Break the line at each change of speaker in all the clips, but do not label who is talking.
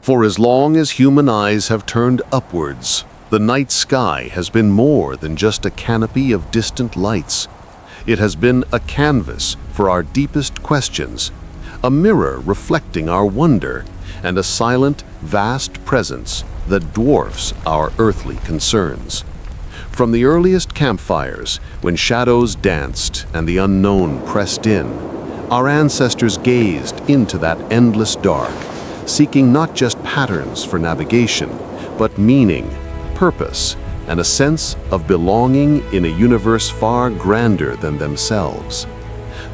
For as long as human eyes have turned upwards, the night sky has been more than just a canopy of distant lights. It has been a canvas for our deepest questions, a mirror reflecting our wonder, and a silent, vast presence that dwarfs our earthly concerns. From the earliest campfires, when shadows danced and the unknown pressed in, our ancestors gazed into that endless dark, seeking not just patterns for navigation, but meaning, purpose, and a sense of belonging in a universe far grander than themselves.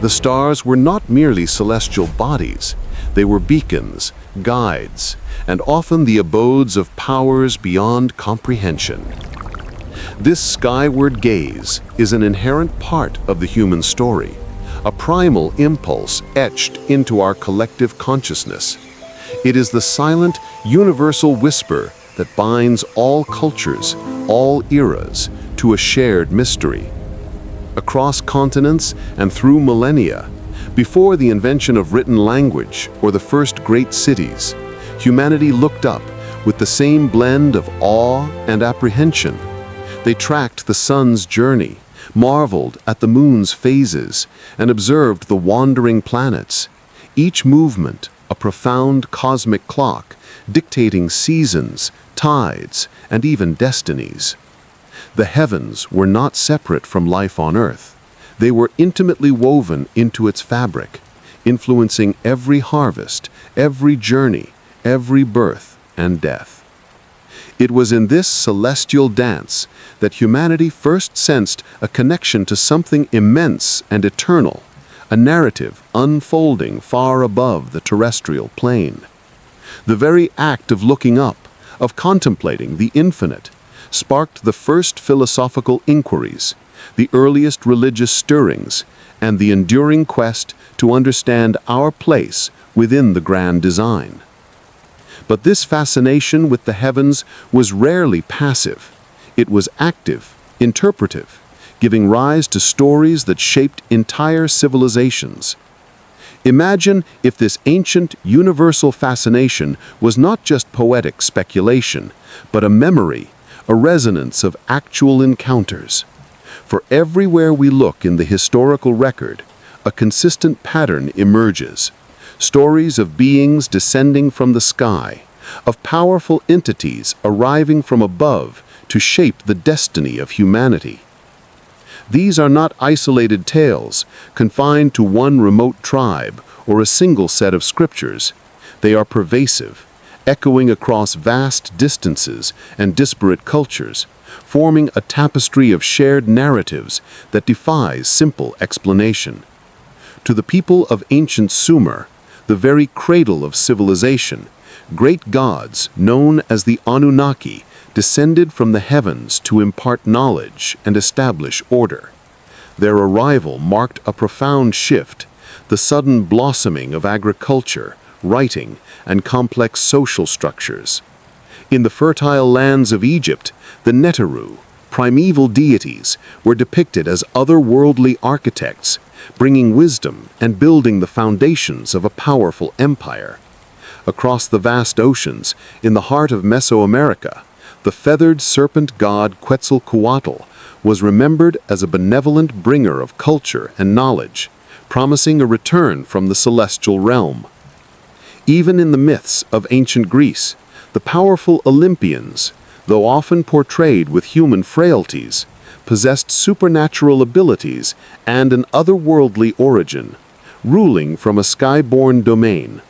The stars were not merely celestial bodies, they were beacons, guides, and often the abodes of powers beyond comprehension. This skyward gaze is an inherent part of the human story, a primal impulse etched into our collective consciousness. It is the silent, universal whisper that binds all cultures, all eras, to a shared mystery. Across continents and through millennia, before the invention of written language or the first great cities, humanity looked up with the same blend of awe and apprehension. They tracked the sun's journey, marveled at the moon's phases, and observed the wandering planets, each movement a profound cosmic clock dictating seasons, tides, and even destinies. The heavens were not separate from life on earth. They were intimately woven into its fabric, influencing every harvest, every journey, every birth and death. It was in this celestial dance that humanity first sensed a connection to something immense and eternal, a narrative unfolding far above the terrestrial plane. The very act of looking up, of contemplating the infinite, sparked the first philosophical inquiries, the earliest religious stirrings, and the enduring quest to understand our place within the grand design. But this fascination with the heavens was rarely passive. It was active, interpretive, giving rise to stories that shaped entire civilizations. Imagine if this ancient, universal fascination was not just poetic speculation, but a memory, a resonance of actual encounters. For everywhere we look in the historical record, a consistent pattern emerges. Stories of beings descending from the sky, of powerful entities arriving from above to shape the destiny of humanity. These are not isolated tales, confined to one remote tribe or a single set of scriptures. They are pervasive, echoing across vast distances and disparate cultures, forming a tapestry of shared narratives that defies simple explanation. To the people of ancient Sumer, the very cradle of civilization, great gods, known as the Anunnaki, descended from the heavens to impart knowledge and establish order. Their arrival marked a profound shift, the sudden blossoming of agriculture, writing, and complex social structures. In the fertile lands of Egypt, the Neteru, primeval deities, were depicted as otherworldly architects, bringing wisdom and building the foundations of a powerful empire. Across the vast oceans, in the heart of Mesoamerica, the feathered serpent god Quetzalcoatl was remembered as a benevolent bringer of culture and knowledge, promising a return from the celestial realm. Even in the myths of ancient Greece, the powerful Olympians, though often portrayed with human frailties, possessed supernatural abilities and an otherworldly origin, ruling from a sky-born domain.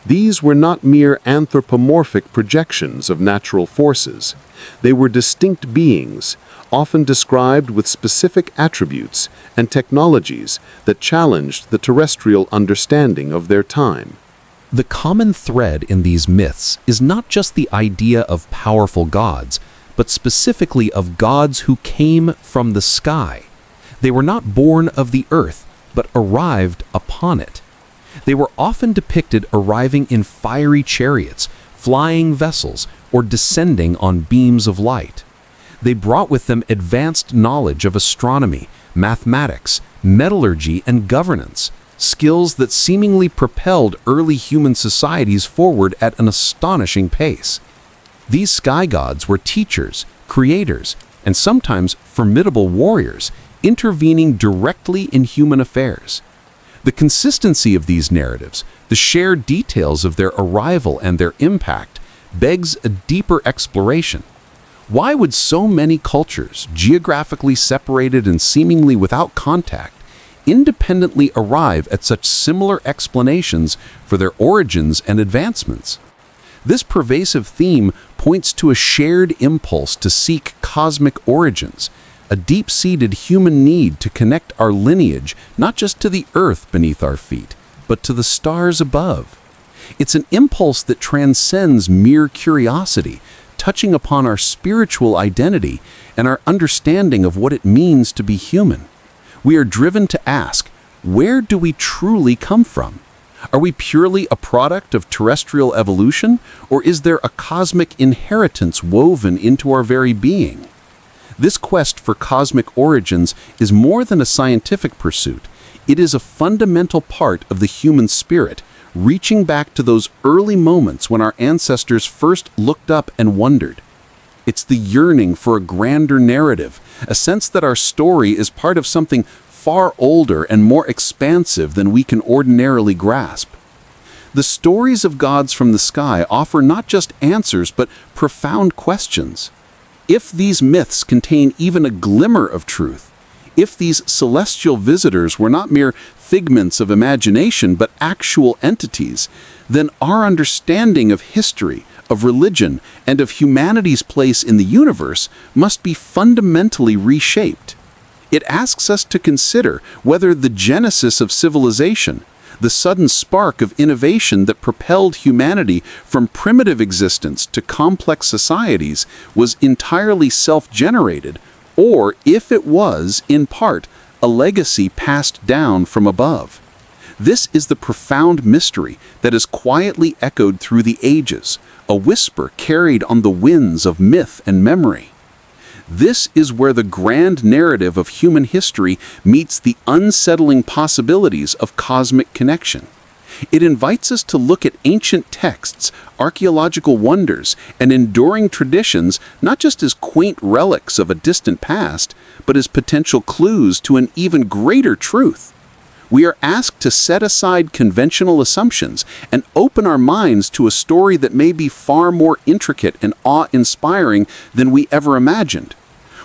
These were not mere anthropomorphic projections of natural forces. They were distinct beings, often described with specific attributes and technologies that challenged the terrestrial understanding of their time.
The common thread in these myths is not just the idea of powerful gods, but specifically of gods who came from the sky. They were not born of the earth, but arrived upon it. They were often depicted arriving in fiery chariots, flying vessels, or descending on beams of light. They brought with them advanced knowledge of astronomy, mathematics, metallurgy, and governance, skills that seemingly propelled early human societies forward at an astonishing pace. These sky gods were teachers, creators, and sometimes formidable warriors, intervening directly in human affairs. The consistency of these narratives, the shared details of their arrival and their impact, begs a deeper exploration. Why would so many cultures, geographically separated and seemingly without contact, independently arrive at such similar explanations for their origins and advancements? This pervasive theme points to a shared impulse to seek cosmic origins, a deep-seated human need to connect our lineage not just to the earth beneath our feet, but to the stars above. It's an impulse that transcends mere curiosity, touching upon our spiritual identity and our understanding of what it means to be human. We are driven to ask, where do we truly come from? Are we purely a product of terrestrial evolution, or is there a cosmic inheritance woven into our very being? This quest for cosmic origins is more than a scientific pursuit. It is a fundamental part of the human spirit, reaching back to those early moments when our ancestors first looked up and wondered. It's the yearning for a grander narrative, a sense that our story is part of something far older and more expansive than we can ordinarily grasp. The stories of gods from the sky offer not just answers but profound questions. If these myths contain even a glimmer of truth, if these celestial visitors were not mere figments of imagination but actual entities, then our understanding of history, of religion, and of humanity's place in the universe must be fundamentally reshaped. It asks us to consider whether the genesis of civilization, the sudden spark of innovation that propelled humanity from primitive existence to complex societies, was entirely self-generated, or if it was, in part, a legacy passed down from above. This is the profound mystery that is quietly echoed through the ages, a whisper carried on the winds of myth and memory. This is where the grand narrative of human history meets the unsettling possibilities of cosmic connection. It invites us to look at ancient texts, archaeological wonders, and enduring traditions not just as quaint relics of a distant past, but as potential clues to an even greater truth. We are asked to set aside conventional assumptions and open our minds to a story that may be far more intricate and awe-inspiring than we ever imagined.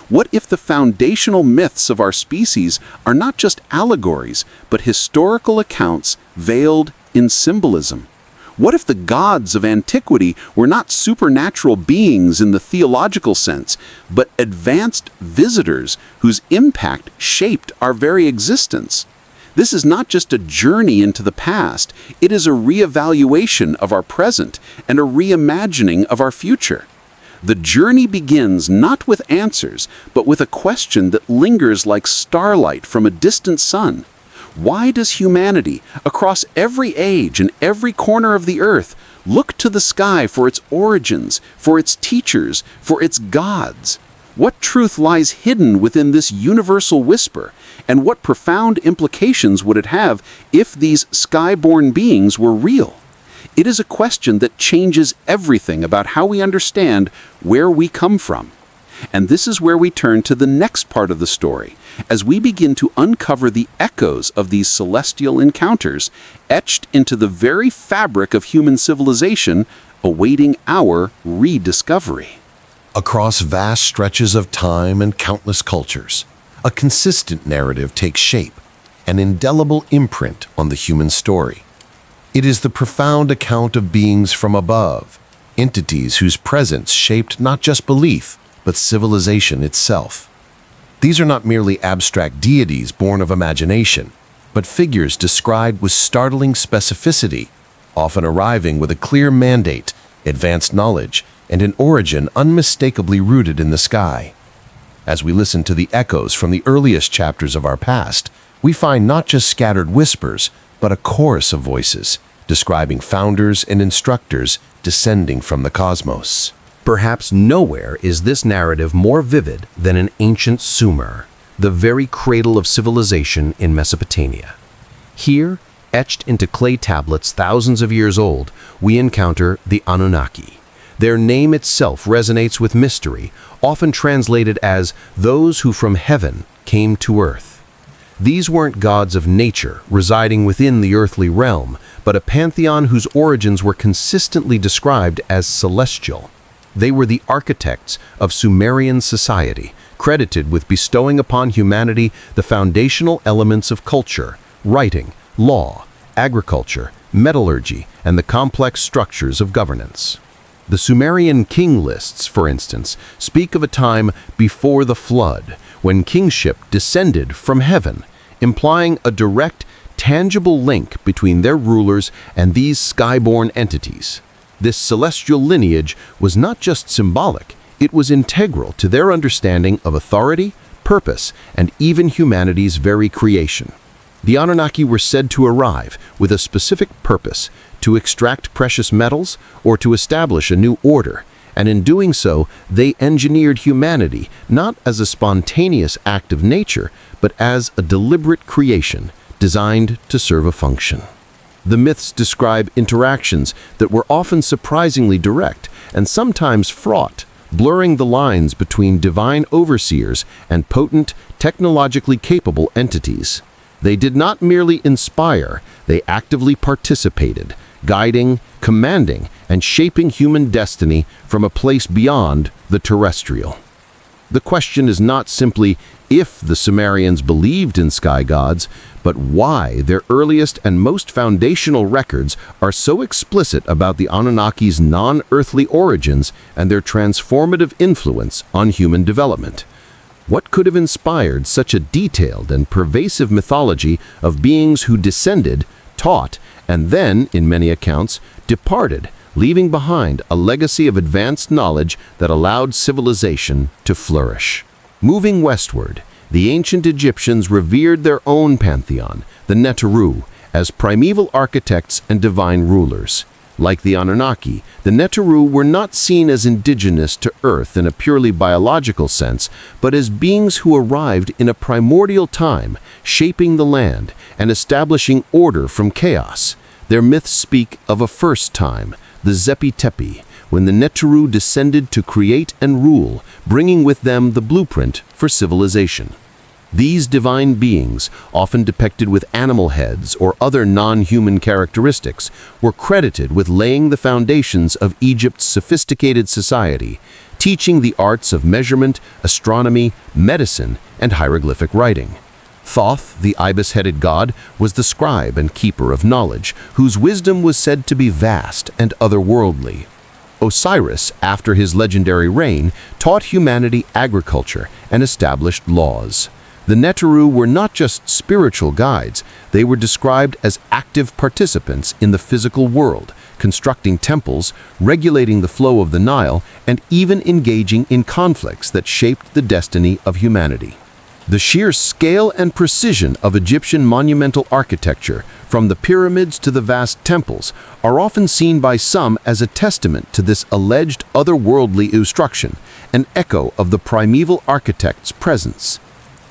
What if the foundational myths of our species are not just allegories, but historical accounts veiled in symbolism? What if the gods of antiquity were not supernatural beings in the theological sense, but advanced visitors whose impact shaped our very existence? This is not just a journey into the past, it is a reevaluation of our present and a reimagining of our future. The journey begins not with answers, but with a question that lingers like starlight from a distant sun. Why does humanity, across every age and every corner of the earth, look to the sky for its origins, for its teachers, for its gods? What truth lies hidden within this universal whisper, and what profound implications would it have if these sky-born beings were real? It is a question that changes everything about how we understand where we come from. And this is where we turn to the next part of the story, as we begin to uncover the echoes of these celestial encounters, etched into the very fabric of human civilization, awaiting our rediscovery.
Across vast stretches of time and countless cultures, a consistent narrative takes shape, an indelible imprint on the human story. It is the profound account of beings from above, entities whose presence shaped not just belief, but civilization itself. These are not merely abstract deities born of imagination, but figures described with startling specificity, often arriving with a clear mandate, advanced knowledge, and an origin unmistakably rooted in the sky. As we listen to the echoes from the earliest chapters of our past, we find not just scattered whispers, but a chorus of voices, describing founders and instructors descending from the cosmos.
Perhaps nowhere is this narrative more vivid than in ancient Sumer, the very cradle of civilization in Mesopotamia. Here, etched into clay tablets thousands of years old, we encounter the Anunnaki. Their name itself resonates with mystery, often translated as those who from heaven came to earth. These weren't gods of nature residing within the earthly realm, but a pantheon whose origins were consistently described as celestial. They were the architects of Sumerian society, credited with bestowing upon humanity the foundational elements of culture, writing, law, agriculture, metallurgy, and the complex structures of governance. The Sumerian king lists, for instance, speak of a time before the flood, when kingship descended from heaven, implying a direct, tangible link between their rulers and these skyborne entities. This celestial lineage was not just symbolic, it was integral to their understanding of authority, purpose, and even humanity's very creation. The Anunnaki were said to arrive with a specific purpose, to extract precious metals or to establish a new order, and in doing so, they engineered humanity not as a spontaneous act of nature, but as a deliberate creation designed to serve a function. The myths describe interactions that were often surprisingly direct and sometimes fraught, blurring the lines between divine overseers and potent, technologically capable entities. They did not merely inspire, they actively participated, guiding, commanding, and shaping human destiny from a place beyond the terrestrial. The question is not simply if the Sumerians believed in sky gods, but why their earliest and most foundational records are so explicit about the Anunnaki's non-earthly origins and their transformative influence on human development. What could have inspired such a detailed and pervasive mythology of beings who descended, taught, and then, in many accounts, departed, leaving behind a legacy of advanced knowledge that allowed civilization to flourish? Moving westward, the ancient Egyptians revered their own pantheon, the Neteru, as primeval architects and divine rulers. Like the Anunnaki, the Neteru were not seen as indigenous to Earth in a purely biological sense, but as beings who arrived in a primordial time, shaping the land and establishing order from chaos. Their myths speak of a first time, the Zepi Tepi, when the Neteru descended to create and rule, bringing with them the blueprint for civilization. These divine beings, often depicted with animal heads or other non-human characteristics, were credited with laying the foundations of Egypt's sophisticated society, teaching the arts of measurement, astronomy, medicine, and hieroglyphic writing. Thoth, the ibis-headed god, was the scribe and keeper of knowledge, whose wisdom was said to be vast and otherworldly. Osiris, after his legendary reign, taught humanity agriculture and established laws. The Neteru were not just spiritual guides, they were described as active participants in the physical world, constructing temples, regulating the flow of the Nile, and even engaging in conflicts that shaped the destiny of humanity. The sheer scale and precision of Egyptian monumental architecture, from the pyramids to the vast temples, are often seen by some as a testament to this alleged otherworldly instruction, an echo of the primeval architect's presence.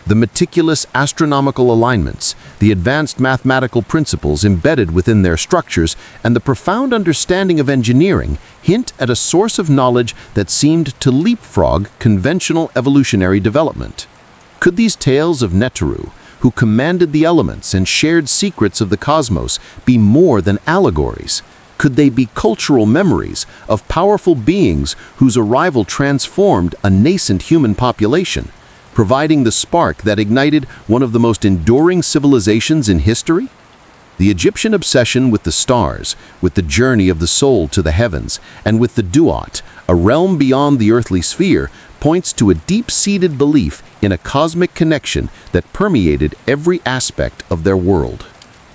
The meticulous astronomical alignments, the advanced mathematical principles embedded within their structures, and the profound understanding of engineering hint at a source of knowledge that seemed to leapfrog conventional evolutionary development. Could these tales of Neteru, who commanded the elements and shared secrets of the cosmos, be more than allegories? Could they be cultural memories of powerful beings whose arrival transformed a nascent human population, providing the spark that ignited one of the most enduring civilizations in history? The Egyptian obsession with the stars, with the journey of the soul to the heavens, and with the Duat, a realm beyond the earthly sphere, points to a deep-seated belief in a cosmic connection that permeated every aspect of their world.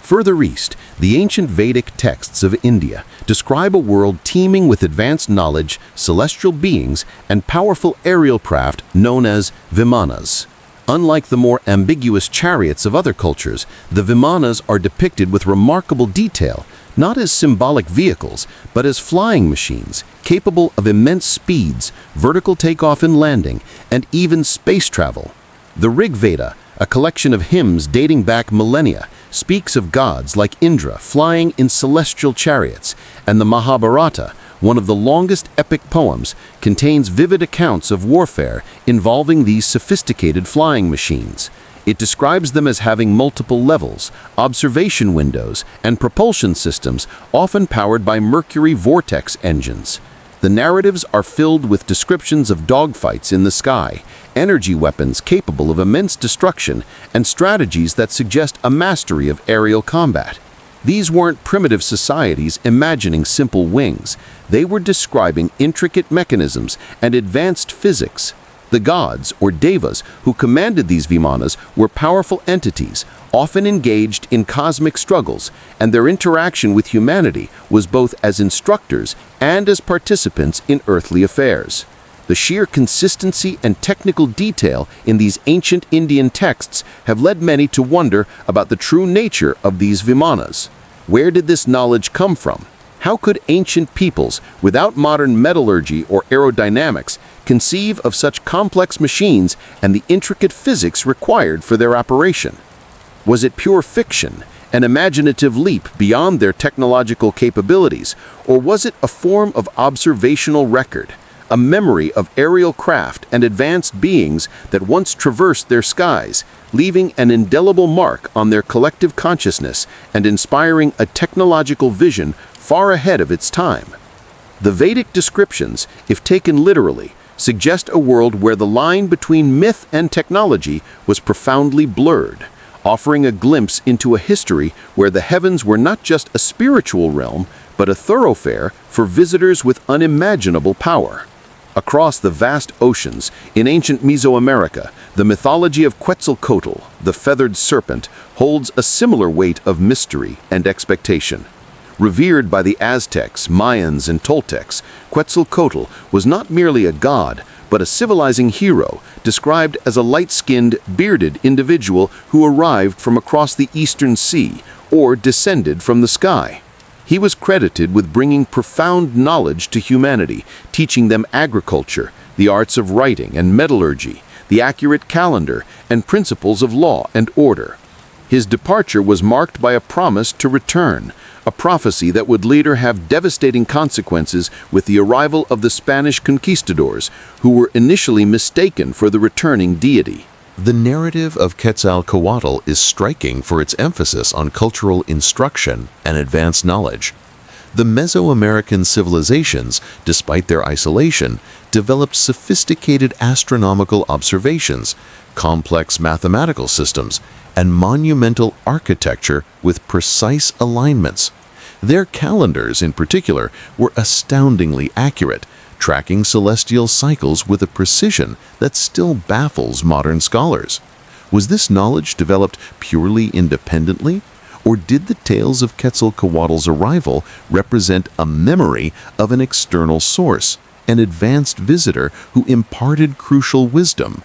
Further east, the ancient Vedic texts of India describe a world teeming with advanced knowledge, celestial beings, and powerful aerial craft known as Vimanas. Unlike the more ambiguous chariots of other cultures, the Vimanas are depicted with remarkable detail, not as symbolic vehicles, but as flying machines, capable of immense speeds, vertical takeoff and landing, and even space travel. The Rig Veda, a collection of hymns dating back millennia, speaks of gods like Indra flying in celestial chariots, and the Mahabharata, one of the longest epic poems, contains vivid accounts of warfare involving these sophisticated flying machines. It describes them as having multiple levels, observation windows, and propulsion systems often powered by mercury vortex engines. The narratives are filled with descriptions of dogfights in the sky, energy weapons capable of immense destruction, and strategies that suggest a mastery of aerial combat. These weren't primitive societies imagining simple wings. They were describing intricate mechanisms and advanced physics. The gods, or devas, who commanded these vimanas were powerful entities, often engaged in cosmic struggles, and their interaction with humanity was both as instructors and as participants in earthly affairs. The sheer consistency and technical detail in these ancient Indian texts have led many to wonder about the true nature of these vimanas. Where did this knowledge come from? How could ancient peoples, without modern metallurgy or aerodynamics, conceive of such complex machines and the intricate physics required for their operation? Was it pure fiction, an imaginative leap beyond their technological capabilities, or was it a form of observational record, a memory of aerial craft and advanced beings that once traversed their skies, leaving an indelible mark on their collective consciousness and inspiring a technological vision far ahead of its time? The Vedic descriptions, if taken literally, suggest a world where the line between myth and technology was profoundly blurred, offering a glimpse into a history where the heavens were not just a spiritual realm, but a thoroughfare for visitors with unimaginable power. Across the vast oceans, in ancient Mesoamerica, the mythology of Quetzalcoatl, the feathered serpent, holds a similar weight of mystery and expectation. Revered by the Aztecs, Mayans, and Toltecs, Quetzalcoatl was not merely a god, but a civilizing hero, described as a light-skinned, bearded individual who arrived from across the eastern sea or descended from the sky. He was credited with bringing profound knowledge to humanity, teaching them agriculture, the arts of writing and metallurgy, the accurate calendar, and principles of law and order. His departure was marked by a promise to return, a prophecy that would later have devastating consequences with the arrival of the Spanish conquistadors, who were initially mistaken for the returning deity.
The narrative of Quetzalcoatl is striking for its emphasis on cultural instruction and advanced knowledge. The Mesoamerican civilizations, despite their isolation, developed sophisticated astronomical observations, complex mathematical systems, and monumental architecture with precise alignments. Their calendars, in particular, were astoundingly accurate, tracking celestial cycles with a precision that still baffles modern scholars. Was this knowledge developed purely independently, or did the tales of Quetzalcoatl's arrival represent a memory of an external source, an advanced visitor who imparted crucial wisdom?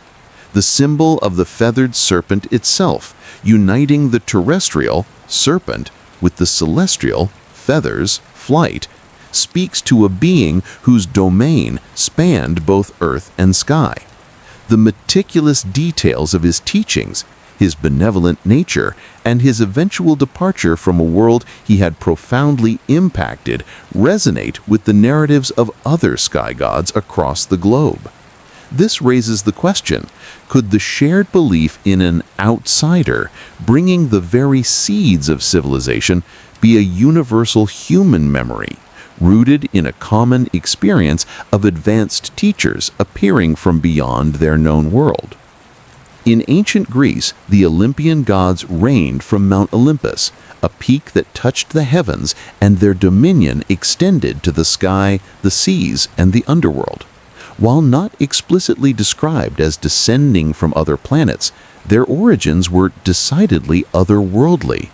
The symbol of the feathered serpent itself, uniting the terrestrial, serpent, with the celestial, feathers, flight, speaks to a being whose domain spanned both earth and sky. The meticulous details of his teachings, his benevolent nature, and his eventual departure from a world he had profoundly impacted resonate with the narratives of other sky gods across the globe. This raises the question, could the shared belief in an outsider, bringing the very seeds of civilization, be a universal human memory, rooted in a common experience of advanced teachers appearing from beyond their known world? In ancient Greece, the Olympian gods reigned from Mount Olympus, a peak that touched the heavens, and their dominion extended to the sky, the seas, and the underworld. While not explicitly described as descending from other planets, their origins were decidedly otherworldly.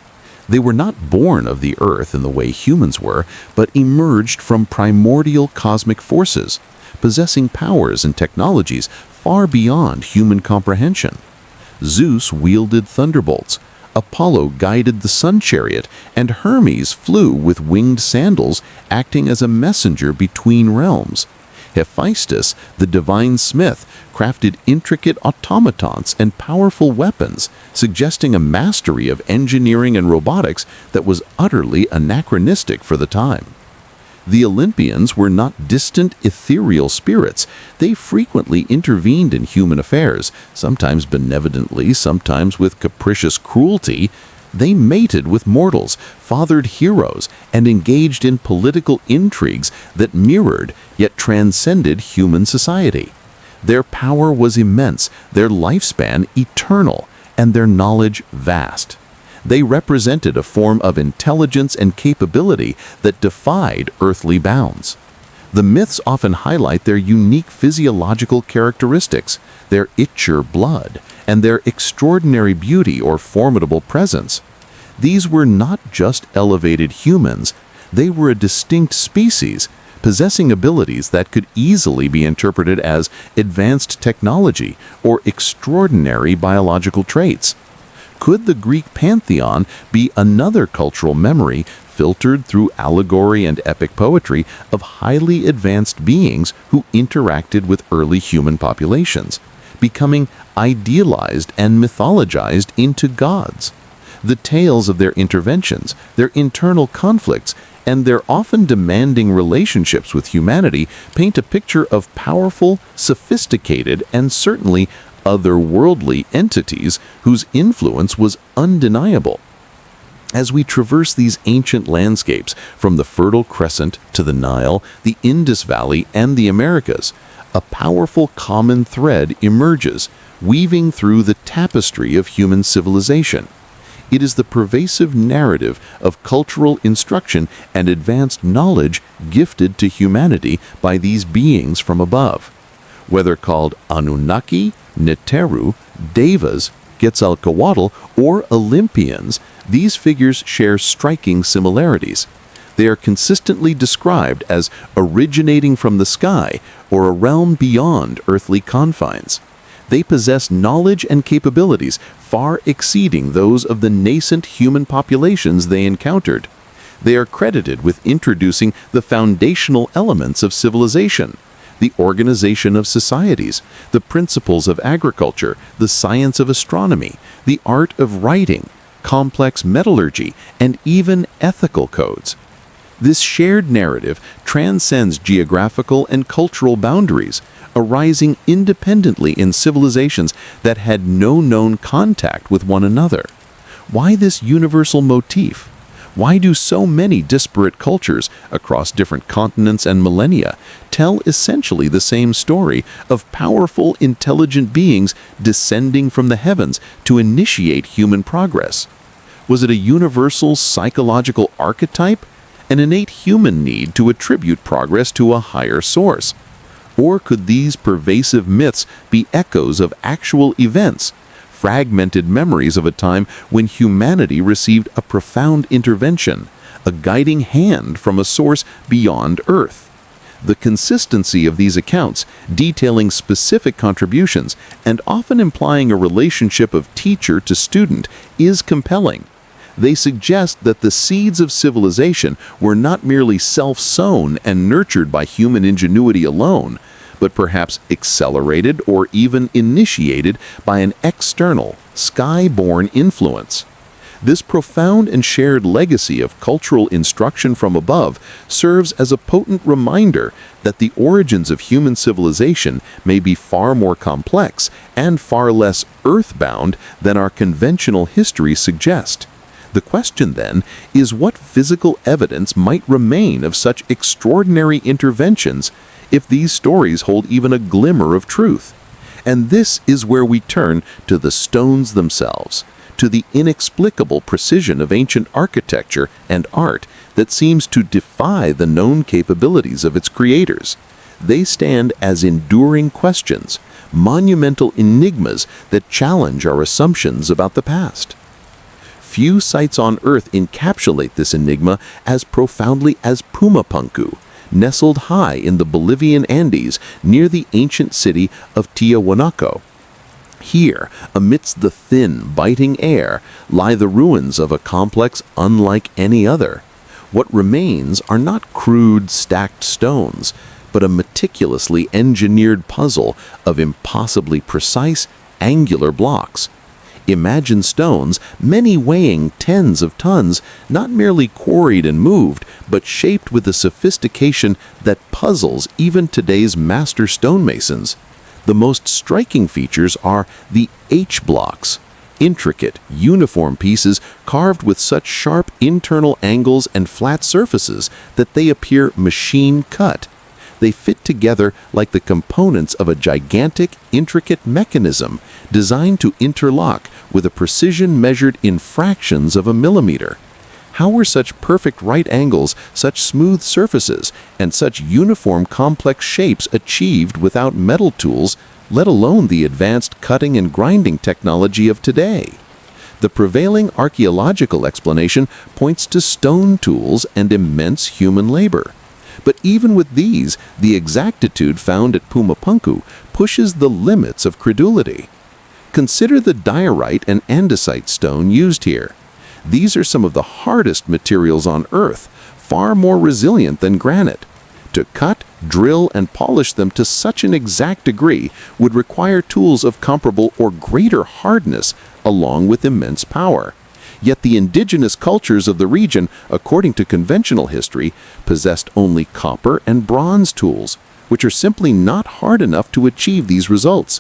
They were not born of the earth in the way humans were, but emerged from primordial cosmic forces, possessing powers and technologies far beyond human comprehension. Zeus wielded thunderbolts, Apollo guided the sun chariot, and Hermes flew with winged sandals, acting as a messenger between realms. Hephaestus, the divine smith, crafted intricate automatons and powerful weapons, suggesting a mastery of engineering and robotics that was utterly anachronistic for the time. The Olympians were not distant ethereal spirits. They frequently intervened in human affairs, sometimes benevolently, sometimes with capricious cruelty. They mated with mortals, fathered heroes, and engaged in political intrigues that mirrored yet transcended human society. Their power was immense, their lifespan eternal, and their knowledge vast. They represented a form of intelligence and capability that defied earthly bounds. The myths often highlight their unique physiological characteristics, their itcher blood, and their extraordinary beauty or formidable presence. These were not just elevated humans, they were a distinct species, possessing abilities that could easily be interpreted as advanced technology or extraordinary biological traits. Could the Greek pantheon be another cultural memory filtered through allegory and epic poetry of highly advanced beings who interacted with early human populations, becoming idealized and mythologized into gods? The tales of their interventions, their internal conflicts, and their often demanding relationships with humanity paint a picture of powerful, sophisticated, and certainly otherworldly entities whose influence was undeniable. As we traverse these ancient landscapes, from the Fertile Crescent to the Nile, the Indus Valley, and the Americas, a powerful common thread emerges, weaving through the tapestry of human civilization. It is the pervasive narrative of cultural instruction and advanced knowledge gifted to humanity by these beings from above. Whether called Anunnaki, Neteru, Devas, Quetzalcoatl, or Olympians, these figures share striking similarities. They are consistently described as originating from the sky or a realm beyond earthly confines. They possess knowledge and capabilities far exceeding those of the nascent human populations they encountered. They are credited with introducing the foundational elements of civilization, the organization of societies, the principles of agriculture, the science of astronomy, the art of writing, complex metallurgy, and even ethical codes. This shared narrative transcends geographical and cultural boundaries, arising independently in civilizations that had no known contact with one another. Why this universal motif? Why do so many disparate cultures across different continents and millennia tell essentially the same story of powerful, intelligent beings descending from the heavens to initiate human progress? Was it a universal psychological archetype, an innate human need to attribute progress to a higher source? Or could these pervasive myths be echoes of actual events, fragmented memories of a time when humanity received a profound intervention, a guiding hand from a source beyond Earth? The consistency of these accounts, detailing specific contributions and often implying a relationship of teacher to student, is compelling. They suggest that the seeds of civilization were not merely self-sown and nurtured by human ingenuity alone, but perhaps accelerated or even initiated by an external, sky-born influence. This profound and shared legacy of cultural instruction from above serves as a potent reminder that the origins of human civilization may be far more complex and far less earthbound than our conventional history suggests. The question, then, is what physical evidence might remain of such extraordinary interventions if these stories hold even a glimmer of truth? And this is where we turn to the stones themselves, to the inexplicable precision of ancient architecture and art that seems to defy the known capabilities of its creators. They stand as enduring questions, monumental enigmas that challenge our assumptions about the past. Few sites on Earth encapsulate this enigma as profoundly as Pumapunku, nestled high in the Bolivian Andes near the ancient city of Tiahuanaco. Here, amidst the thin, biting air, lie the ruins of a complex unlike any other. What remains are not crude, stacked stones,
but a meticulously engineered puzzle of impossibly precise, angular blocks. Imagine stones, many weighing tens of tons, not merely quarried and moved, but shaped with a sophistication that puzzles even today's master stonemasons. The most striking features are the H-blocks, intricate, uniform pieces carved with such sharp internal angles and flat surfaces that they appear machine-cut. They fit together like the components of a gigantic, intricate mechanism designed to interlock with a precision measured in fractions of a millimeter. How were such perfect right angles, such smooth surfaces, and such uniform complex shapes achieved without metal tools, let alone the advanced cutting and grinding technology of today? The prevailing archaeological explanation points to stone tools and immense human labor. But even with these, the exactitude found at Pumapunku pushes the limits of credulity. Consider the diorite and andesite stone used here. These are some of the hardest materials on Earth, far more resilient than granite. To cut, drill, and polish them to such an exact degree would require tools of comparable or greater hardness, along with immense power. Yet the indigenous cultures of the region, according to conventional history, possessed only copper and bronze tools, which are simply not hard enough to achieve these results.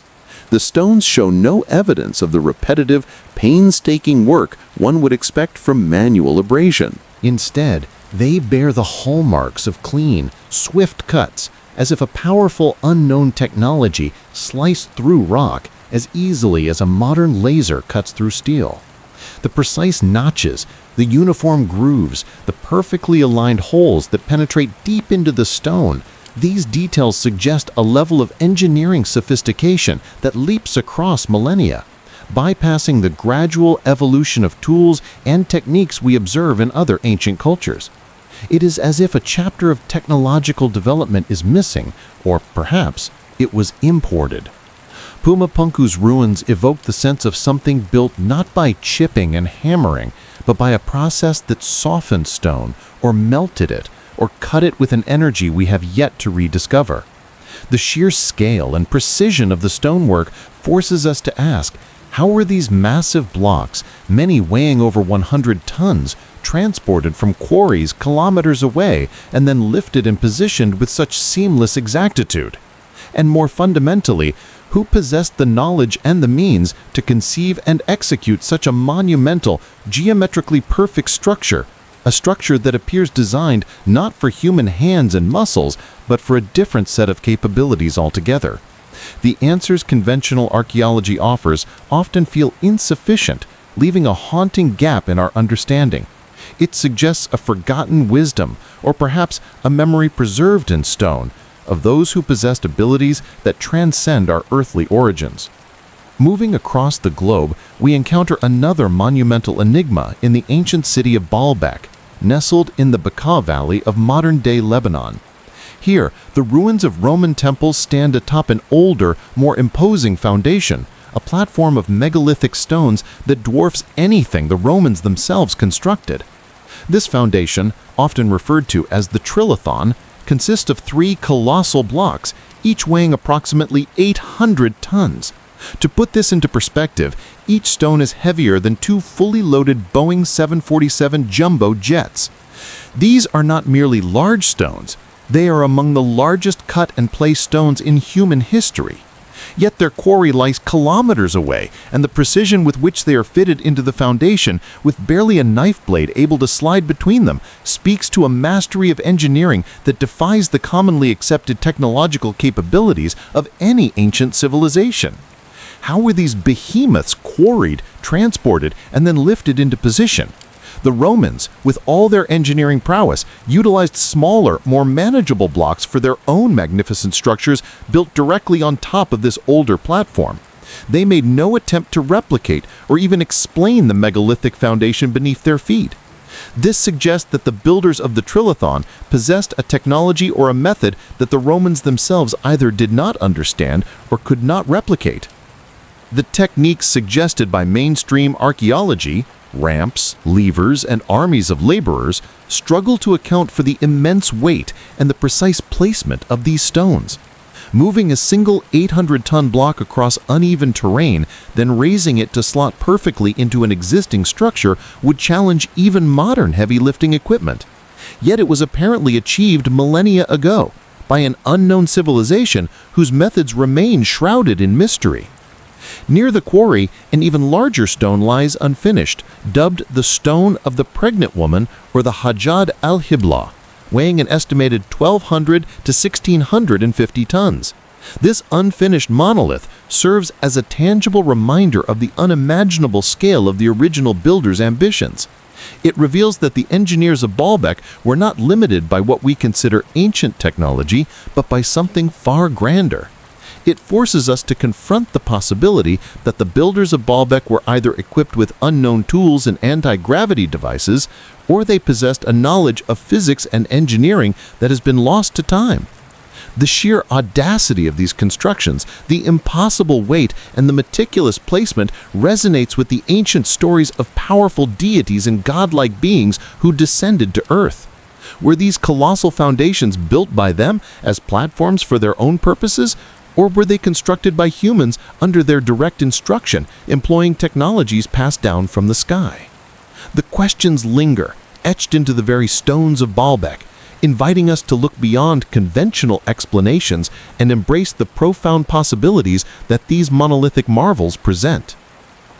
The stones show no evidence of the repetitive, painstaking work one would expect from manual abrasion.
Instead, they bear the hallmarks of clean, swift cuts, as if a powerful, unknown technology sliced through rock as easily as a modern laser cuts through steel. The precise notches, the uniform grooves, the perfectly aligned holes that penetrate deep into the stone, these details suggest a level of engineering sophistication that leaps across millennia, bypassing the gradual evolution of tools and techniques we observe in other ancient cultures. It is as if a chapter of technological development is missing, or perhaps it was imported. Pumapunku's ruins evoke the sense of something built not by chipping and hammering, but by a process that softened stone, or melted it, or cut it with an energy we have yet to rediscover. The sheer scale and precision of the stonework forces us to ask, how were these massive blocks, many weighing over 100 tons, transported from quarries kilometers away and then lifted and positioned with such seamless exactitude? And more fundamentally, who possessed the knowledge and the means to conceive and execute such a monumental, geometrically perfect structure, a structure that appears designed not for human hands and muscles, but for a different set of capabilities altogether? The answers conventional archaeology offers often feel insufficient, leaving a haunting gap in our understanding. It suggests a forgotten wisdom, or perhaps a memory preserved in stone, of those who possessed abilities that transcend our earthly origins. Moving across the globe, we encounter another monumental enigma in the ancient city of Baalbek, nestled in the Bekaa Valley of modern-day Lebanon. Here, the ruins of Roman temples stand atop an older, more imposing foundation, a platform of megalithic stones that dwarfs anything the Romans themselves constructed. This foundation, often referred to as the Trilithon, consists of 3 colossal blocks, each weighing approximately 800 tons. To put this into perspective, each stone is heavier than 2 fully loaded Boeing 747 jumbo jets. These are not merely large stones, they are among the largest cut and place stones in human history. Yet their quarry lies kilometers away, and the precision with which they are fitted into the foundation, with barely a knife blade able to slide between them, speaks to a mastery of engineering that defies the commonly accepted technological capabilities of any ancient civilization. How were these behemoths quarried, transported, and then lifted into position? The Romans, with all their engineering prowess, utilized smaller, more manageable blocks for their own magnificent structures built directly on top of this older platform. They made no attempt to replicate or even explain the megalithic foundation beneath their feet. This suggests that the builders of the Trilithon possessed a technology or a method that the Romans themselves either did not understand or could not replicate. The techniques suggested by mainstream archaeology, ramps, levers, and armies of laborers,
struggle to account for the immense weight and the precise placement of these stones. Moving a single 800-ton block across uneven terrain, then raising it to slot perfectly into an existing structure would challenge even modern heavy lifting equipment. Yet it was apparently achieved millennia ago by an unknown civilization whose methods remain shrouded in mystery. Near the quarry, an even larger stone lies unfinished, dubbed the Stone of the Pregnant Woman or the Hajjad al-Hibla, weighing an estimated 1,200 to 1,650 tons. This unfinished monolith serves as a tangible reminder of the unimaginable scale of the original builder's ambitions. It reveals that the engineers of Baalbek were not limited by what we consider ancient technology, but by something far grander. It forces us to confront the possibility that the builders of Baalbek were either equipped with unknown tools and anti-gravity devices, or they possessed a knowledge of physics and engineering that has been lost to time. The sheer audacity of these constructions, the impossible weight, and the meticulous placement resonates with the ancient stories of powerful deities and godlike beings who descended to Earth. Were these colossal foundations built by them as platforms for their own purposes, or were they constructed by humans under their direct instruction, employing technologies passed down from the sky? The questions linger, etched into the very stones of Baalbek, inviting us to look beyond conventional explanations and embrace the profound possibilities that these monolithic marvels present.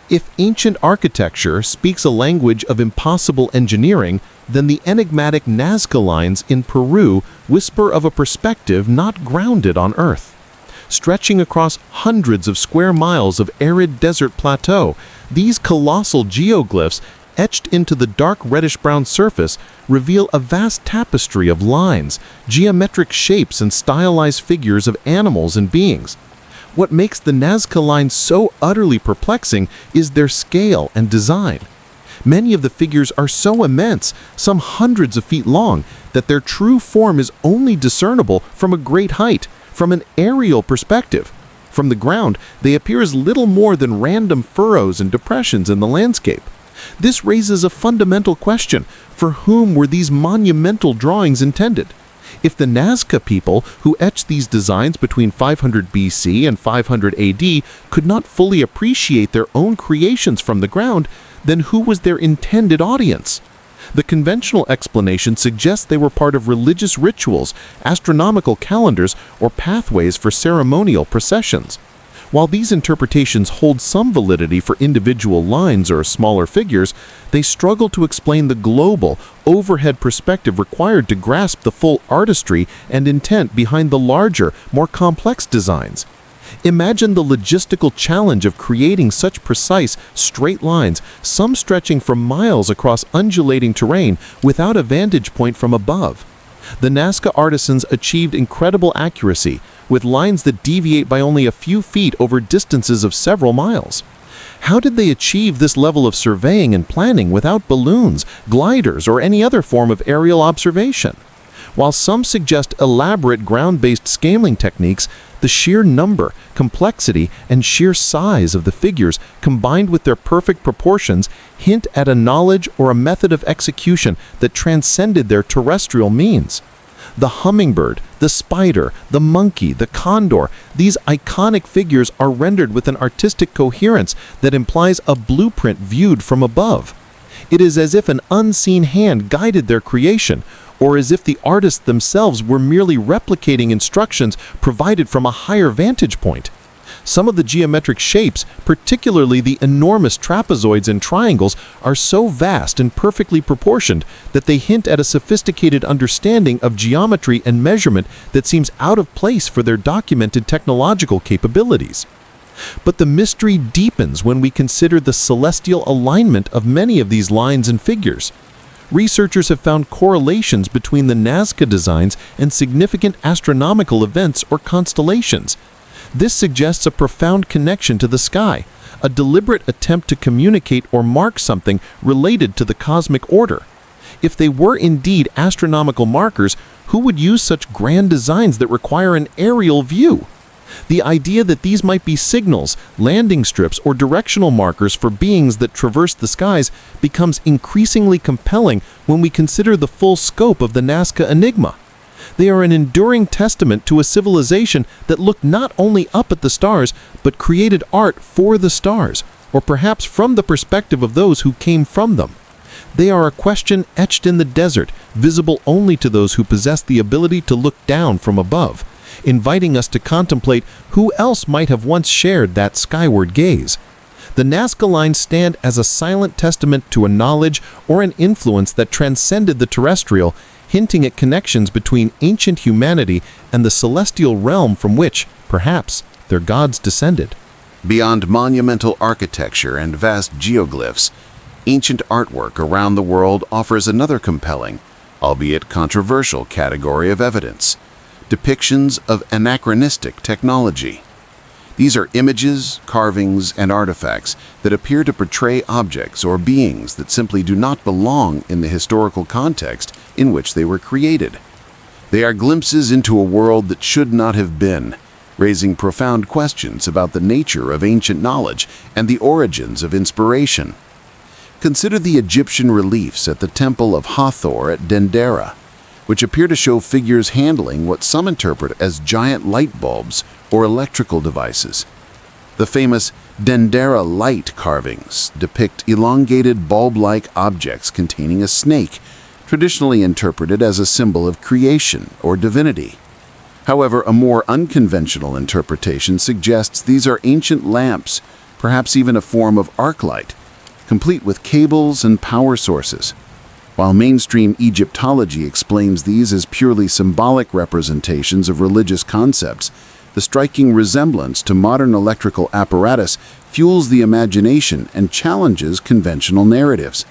If ancient architecture speaks a language of impossible engineering, then the enigmatic Nazca lines in Peru whisper of a perspective not grounded on Earth. Stretching across hundreds of square miles of arid desert plateau, these colossal geoglyphs, etched into the dark reddish-brown surface, reveal a vast tapestry of lines, geometric shapes, and stylized figures of animals and beings. What makes the Nazca lines so utterly perplexing is their scale and design. Many of the figures are so immense, some hundreds of feet long, that their true form is only discernible from a great height, from an aerial perspective. From the ground, they appear as little more than random furrows and depressions in the landscape. This raises a fundamental question: for whom were these monumental drawings intended? If the Nazca people who etched these designs between 500 BC and 500 AD could not fully appreciate their own creations from the ground, then who was their intended audience? The conventional explanation suggests they were part of religious rituals, astronomical calendars, or pathways for ceremonial processions. While these interpretations hold some validity for individual lines or smaller figures, they struggle to explain the global, overhead perspective required to grasp the full artistry and intent behind the larger, more complex designs. Imagine the logistical challenge of creating such precise, straight lines, some stretching for miles across undulating terrain without a vantage point from above. The Nazca artisans achieved incredible accuracy, with lines that deviate by only a few feet over distances of several miles. How did they achieve this level of surveying and planning without balloons, gliders, or any other form of aerial observation? While some suggest elaborate ground-based scaling techniques, the sheer number, complexity, and sheer size of the figures, combined with their perfect proportions, hint at a knowledge or a method of execution that transcended their terrestrial means. The hummingbird, the spider, the monkey, the condor, these iconic figures are rendered with an artistic coherence that implies a blueprint viewed from above. It is as if an unseen hand guided their creation, or as if the artists themselves were merely replicating instructions provided from a higher vantage point. Some of the geometric shapes, particularly the enormous trapezoids and triangles, are so vast and perfectly proportioned that they hint at a sophisticated understanding of geometry and measurement that seems out of place for their documented technological capabilities. But the mystery deepens when we consider the celestial alignment of many of these lines and figures. Researchers have found correlations between the Nazca designs and significant astronomical events or constellations. This suggests a profound connection to the sky, a deliberate attempt to communicate or mark something related to the cosmic order. If they were indeed astronomical markers, who would use such grand designs that require an aerial view? The idea that these might be signals, landing strips, or directional markers for beings that traverse the skies becomes increasingly compelling when we consider the full scope of the Nazca enigma. They are an enduring testament to a civilization that looked not only up at the stars, but created art for the stars, or perhaps from the perspective of those who came from them. They are a question etched in the desert, visible only to those who possess the ability to look down from above, inviting us to contemplate who else might have once shared that skyward gaze. The Nazca lines stand as a silent testament to a knowledge or an influence that transcended the terrestrial, hinting at connections between ancient humanity and the celestial realm from which, perhaps, their gods descended.
Beyond monumental architecture and vast geoglyphs, ancient artwork around the world offers another compelling, albeit controversial, category of evidence: depictions of anachronistic technology. These are images, carvings, and artifacts that appear to portray objects or beings that simply do not belong in the historical context in which they were created. They are glimpses into a world that should not have been, raising profound questions about the nature of ancient knowledge and the origins of inspiration. Consider the Egyptian reliefs at the Temple of Hathor at Dendera, which appear to show figures handling what some interpret as giant light bulbs or electrical devices. The famous Dendera light carvings depict elongated bulb-like objects containing a snake, traditionally interpreted as a symbol of creation or divinity. However, a more unconventional interpretation suggests these are ancient lamps, perhaps even a form of arc light, complete with cables and power sources. While mainstream Egyptology explains these as purely symbolic representations of religious concepts, the striking resemblance to modern electrical apparatus fuels the imagination and challenges conventional narratives.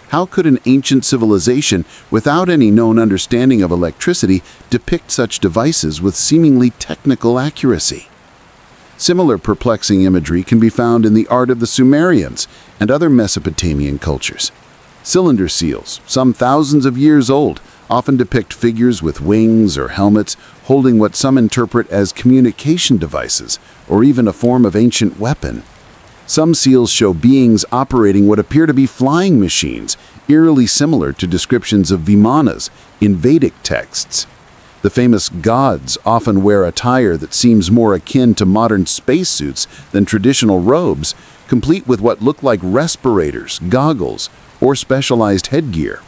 How could an ancient civilization without any known understanding of electricity depict such devices with seemingly technical accuracy? Similar perplexing imagery can be found in the art of the Sumerians and other Mesopotamian cultures. Cylinder seals, some thousands of years old, often depict figures with wings or helmets holding what some interpret as communication devices or even a form of ancient weapon. Some seals show beings operating what appear to be flying machines, eerily similar to descriptions of Vimanas in Vedic texts. The famous gods often wear attire that seems more akin to modern spacesuits than traditional robes, complete with what look like respirators, goggles, or specialized headgear.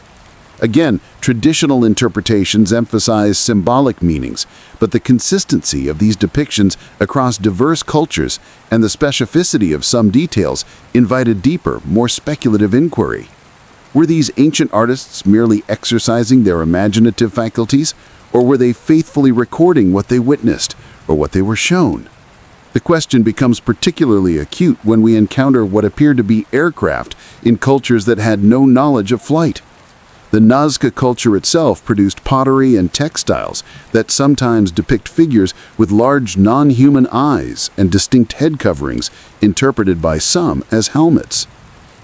Again, traditional interpretations emphasize symbolic meanings, but the consistency of these depictions across diverse cultures and the specificity of some details invite a deeper, more speculative inquiry. Were these ancient artists merely exercising their imaginative faculties, or were they faithfully recording what they witnessed or what they were shown? The question becomes particularly acute when we encounter what appear to be aircraft in cultures that had no knowledge of flight. The Nazca culture itself produced pottery and textiles that sometimes depict figures with large non-human eyes and distinct head coverings, interpreted by some as helmets.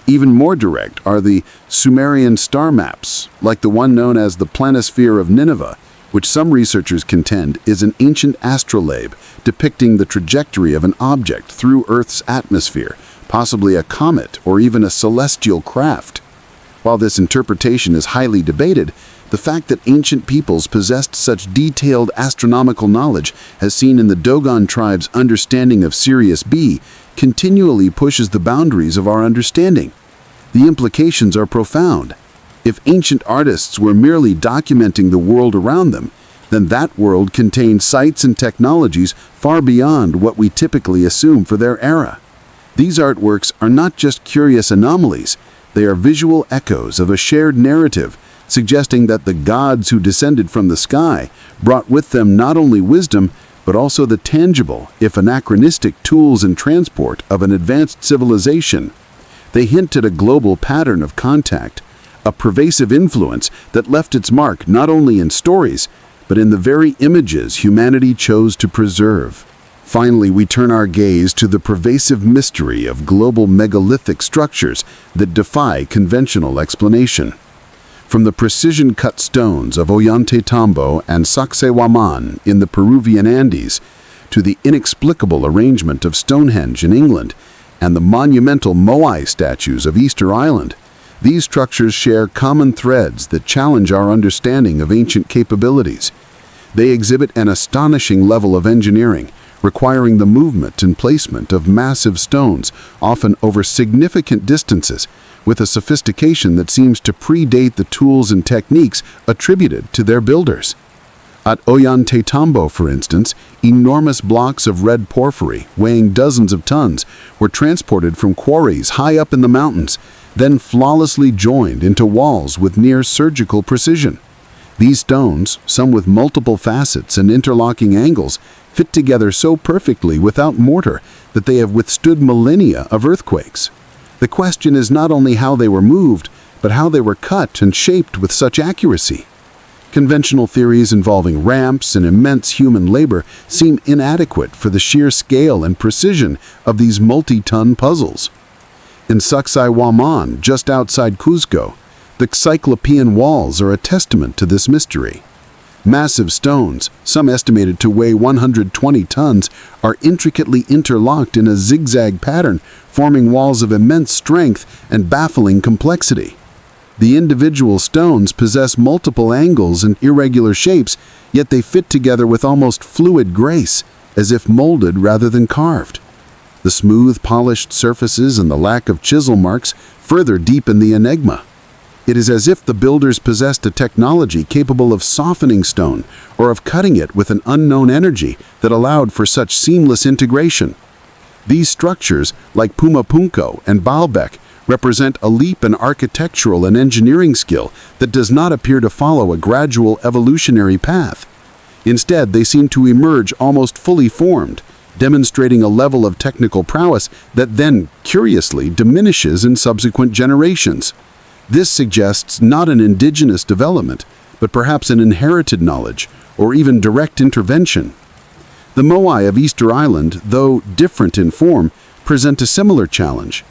Even more direct are the Sumerian star maps, like the one known as the Planisphere of Nineveh, which some researchers contend is an ancient astrolabe depicting the trajectory of an object through Earth's atmosphere, possibly a comet or even a celestial craft. While this interpretation is highly debated, the fact that ancient peoples possessed such detailed astronomical knowledge, as seen in the Dogon tribe's understanding of Sirius B, continually pushes the boundaries of our understanding. The implications are profound. If ancient artists were merely documenting the world around them, then that world contained sights and technologies far beyond what we typically assume for their era. These artworks are not just curious anomalies, they are visual echoes of a shared narrative, suggesting that the gods who descended from the sky brought with them not only wisdom, but also the tangible, if anachronistic, tools and transport of an advanced civilization. They hint at a global pattern of contact, a pervasive influence that left its mark not only in stories, but in the very images humanity chose to preserve. Finally, we turn our gaze to the pervasive mystery of global megalithic structures that defy conventional explanation. From the precision-cut stones of Ollantaytambo and Sacsayhuaman in the Peruvian Andes,
to the inexplicable arrangement of Stonehenge in England and the monumental Moai statues of Easter Island, these structures share common threads that challenge our understanding of ancient capabilities. They exhibit an astonishing level of engineering, requiring the movement and placement of massive stones, often over significant distances, with a sophistication that seems to predate the tools and techniques attributed to their builders. At Ollantaytambo, for instance, enormous blocks of red porphyry, weighing dozens of tons, were transported from quarries high up in the mountains, then flawlessly joined into walls with near-surgical precision. These stones, some with multiple facets and interlocking angles, fit together so perfectly without mortar that they have withstood millennia of earthquakes. The question is not only how they were moved, but how they were cut and shaped with such accuracy. Conventional theories involving ramps and immense human labor seem inadequate for the sheer scale and precision of these multi-ton puzzles. In Sacsayhuaman, just outside Cuzco, the Cyclopean walls are a testament to this mystery. Massive stones, some estimated to weigh 120 tons, are intricately interlocked in a zigzag pattern, forming walls of immense strength and baffling complexity. The individual stones possess multiple angles and irregular shapes, yet they fit together with almost fluid grace, as if molded rather than carved. The smooth, polished surfaces and the lack of chisel marks further deepen the enigma. It is as if the builders possessed a technology capable of softening stone or of cutting it with an unknown energy that allowed for such seamless integration. These structures, like Pumapunku and Baalbek, represent a leap in architectural and engineering skill that does not appear to follow a gradual evolutionary path. Instead, they seem to emerge almost fully formed, demonstrating a level of technical prowess that then, curiously, diminishes in subsequent generations. This suggests not an indigenous development, but perhaps an inherited knowledge, or even direct intervention. The Moai of Easter Island, though different in form, present a similar challenge.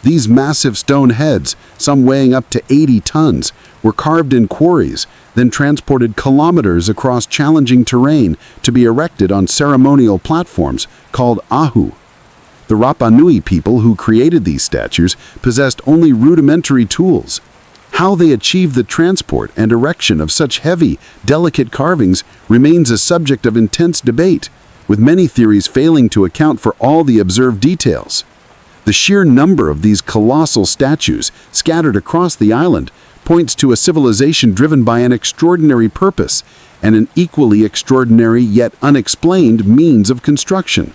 These massive stone heads, some weighing up to 80 tons, were carved in quarries, then transported kilometers across challenging terrain to be erected on ceremonial platforms called ahu. The Rapa Nui people who created these statues possessed only rudimentary tools. How they achieved the transport and erection of such heavy, delicate carvings remains a subject of intense debate, with many theories failing to account for all the observed details. The sheer number of these colossal statues scattered across the island points to a civilization driven by an extraordinary purpose and an equally extraordinary yet unexplained means of construction.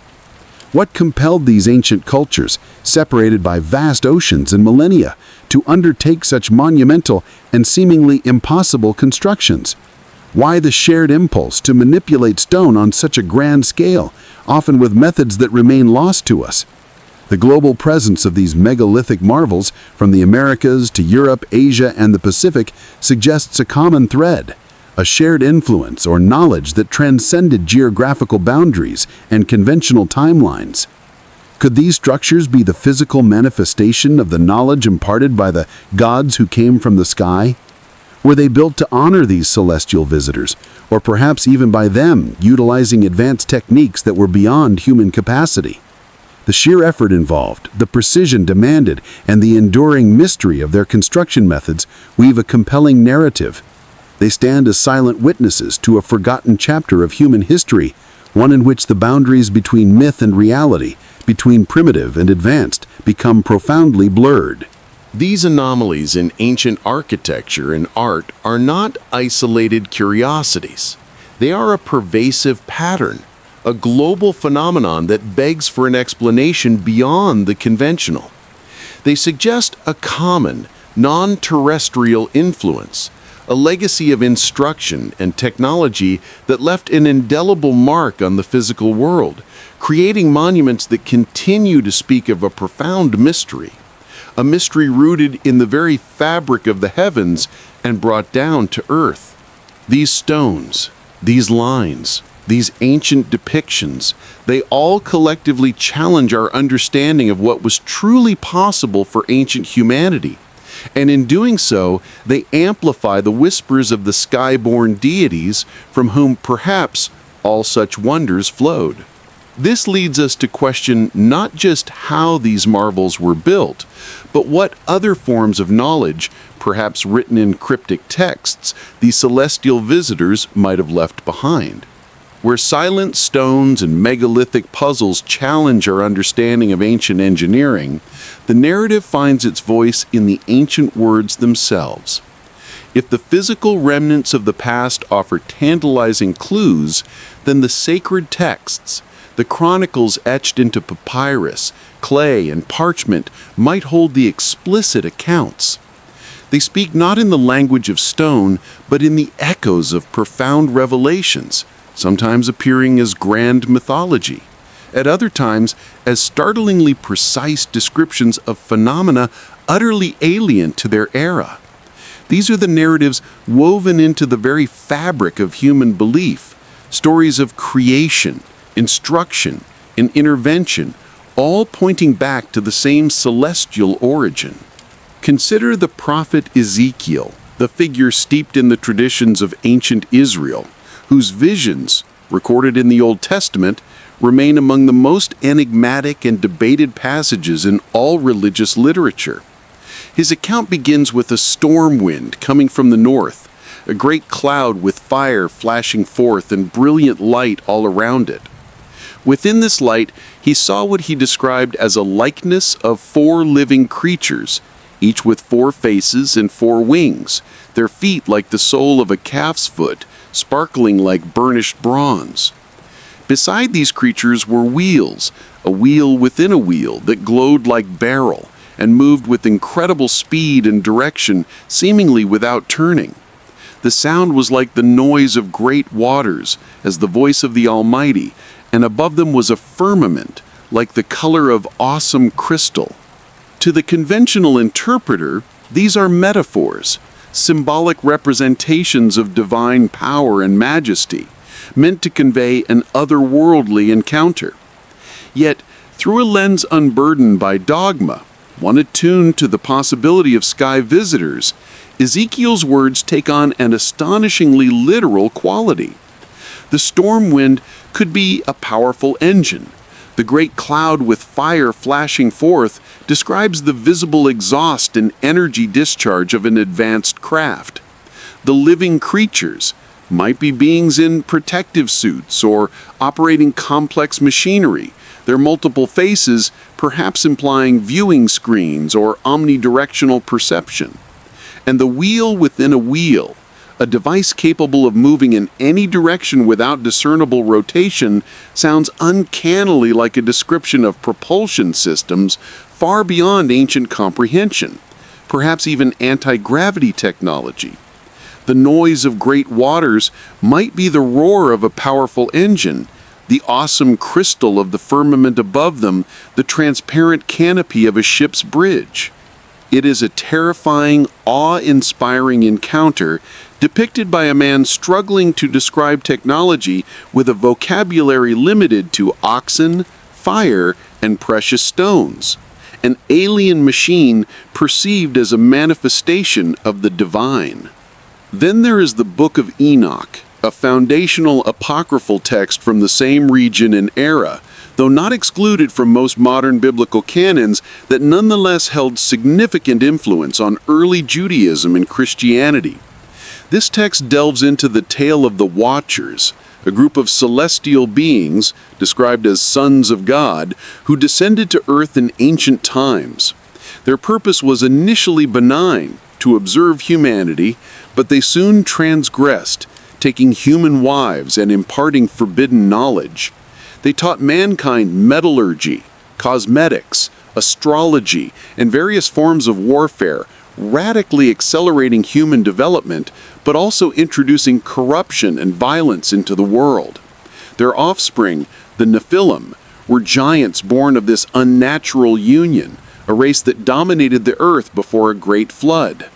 What compelled these ancient cultures, separated by vast oceans and millennia, to undertake such monumental and seemingly impossible constructions? Why the shared impulse to manipulate stone on such a grand scale, often with methods that remain lost to us? The global presence of these megalithic marvels, from the Americas to Europe, Asia, and the Pacific, suggests a common thread, a shared influence or knowledge that transcended geographical boundaries and conventional timelines. Could these structures be the physical manifestation of the knowledge imparted by the gods who came from the sky? Were they built to honor these celestial visitors, or perhaps even by them utilizing advanced techniques that were beyond human capacity? The sheer effort involved, the precision demanded, and the enduring mystery of their construction methods weave a compelling narrative. They stand as silent witnesses to a forgotten chapter of human history, one in which the boundaries between myth and reality, between primitive and advanced, become profoundly blurred.
These anomalies in ancient architecture and art are not isolated curiosities. They are a pervasive pattern, a global phenomenon that begs for an explanation beyond the conventional. They suggest a common, non-terrestrial influence, a legacy of instruction and technology that left an indelible mark on the physical world, creating monuments that continue to speak of a profound mystery, a mystery rooted in the very fabric of the heavens and brought down to earth. These stones, these lines, these ancient depictions, they all collectively challenge our understanding of what was truly possible for ancient humanity. And in doing so, they amplify the whispers of the sky-born deities from whom perhaps all such wonders flowed. This leads us to question not just how these marvels were built, but what other forms of knowledge, perhaps written in cryptic texts, these celestial visitors might have left behind. Where silent stones and megalithic puzzles challenge our understanding of ancient engineering, the narrative finds its voice in the ancient words themselves. If the physical remnants of the past offer tantalizing clues, then the sacred texts, the chronicles etched into papyrus, clay, and parchment, might hold the explicit accounts. They speak not in the language of stone, but in the echoes of profound revelations, sometimes appearing as grand mythology, at other times as startlingly precise descriptions of phenomena utterly alien to their era. These are the narratives woven into the very fabric of human belief, stories of creation, instruction, and intervention, all pointing back to the same celestial origin. Consider the prophet Ezekiel, the figure steeped in the traditions of ancient Israel, whose visions, recorded in the Old Testament, remain among the most enigmatic and debated passages in all religious literature. His account begins with a storm wind coming from the north, a great cloud with fire flashing forth and brilliant light all around it. Within this light, he saw what he described as a likeness of 4 living creatures, each with 4 faces and 4 wings, their feet like the sole of a calf's foot, sparkling like burnished bronze. Beside these creatures were wheels, a wheel within a wheel that glowed like beryl and moved with incredible speed and direction, seemingly without turning. The sound was like the noise of great waters, as the voice of the Almighty, and above them was a firmament, like the color of awesome crystal. To the conventional interpreter, these are metaphors, symbolic representations of divine power and majesty, meant to convey an otherworldly encounter. Yet, through a lens unburdened by dogma, one attuned to the possibility of sky visitors, Ezekiel's words take on an astonishingly literal quality. The storm wind could be a powerful engine. The great cloud with fire flashing forth describes the visible exhaust and energy discharge of an advanced craft. The living creatures might be beings in protective suits or operating complex machinery, their multiple faces perhaps implying viewing screens or omnidirectional perception. And the wheel within a wheel, a device capable of moving in any direction without discernible rotation, sounds uncannily like a description of propulsion systems far beyond ancient comprehension, perhaps even anti-gravity technology. The noise of great waters might be the roar of a powerful engine, the awesome crystal of the firmament above them, the transparent canopy of a ship's bridge. It is a terrifying, awe-inspiring encounter depicted by a man struggling to describe technology with a vocabulary limited to oxen, fire, and precious stones, an alien machine perceived as a manifestation of the divine. Then there is the Book of Enoch, a foundational apocryphal text from the same region and era, though not excluded from most modern biblical canons, that nonetheless held significant influence on early Judaism and Christianity. This text delves into the tale of the Watchers, a group of celestial beings, described as sons of God, who descended to earth in ancient times. Their purpose was initially benign, to observe humanity, but they soon transgressed, taking human wives and imparting forbidden knowledge. They taught mankind metallurgy, cosmetics, astrology, and various forms of warfare, radically accelerating human development, but also introducing corruption and violence into the world. Their offspring, the Nephilim, were giants born of this unnatural union, a race that dominated the earth before a great flood.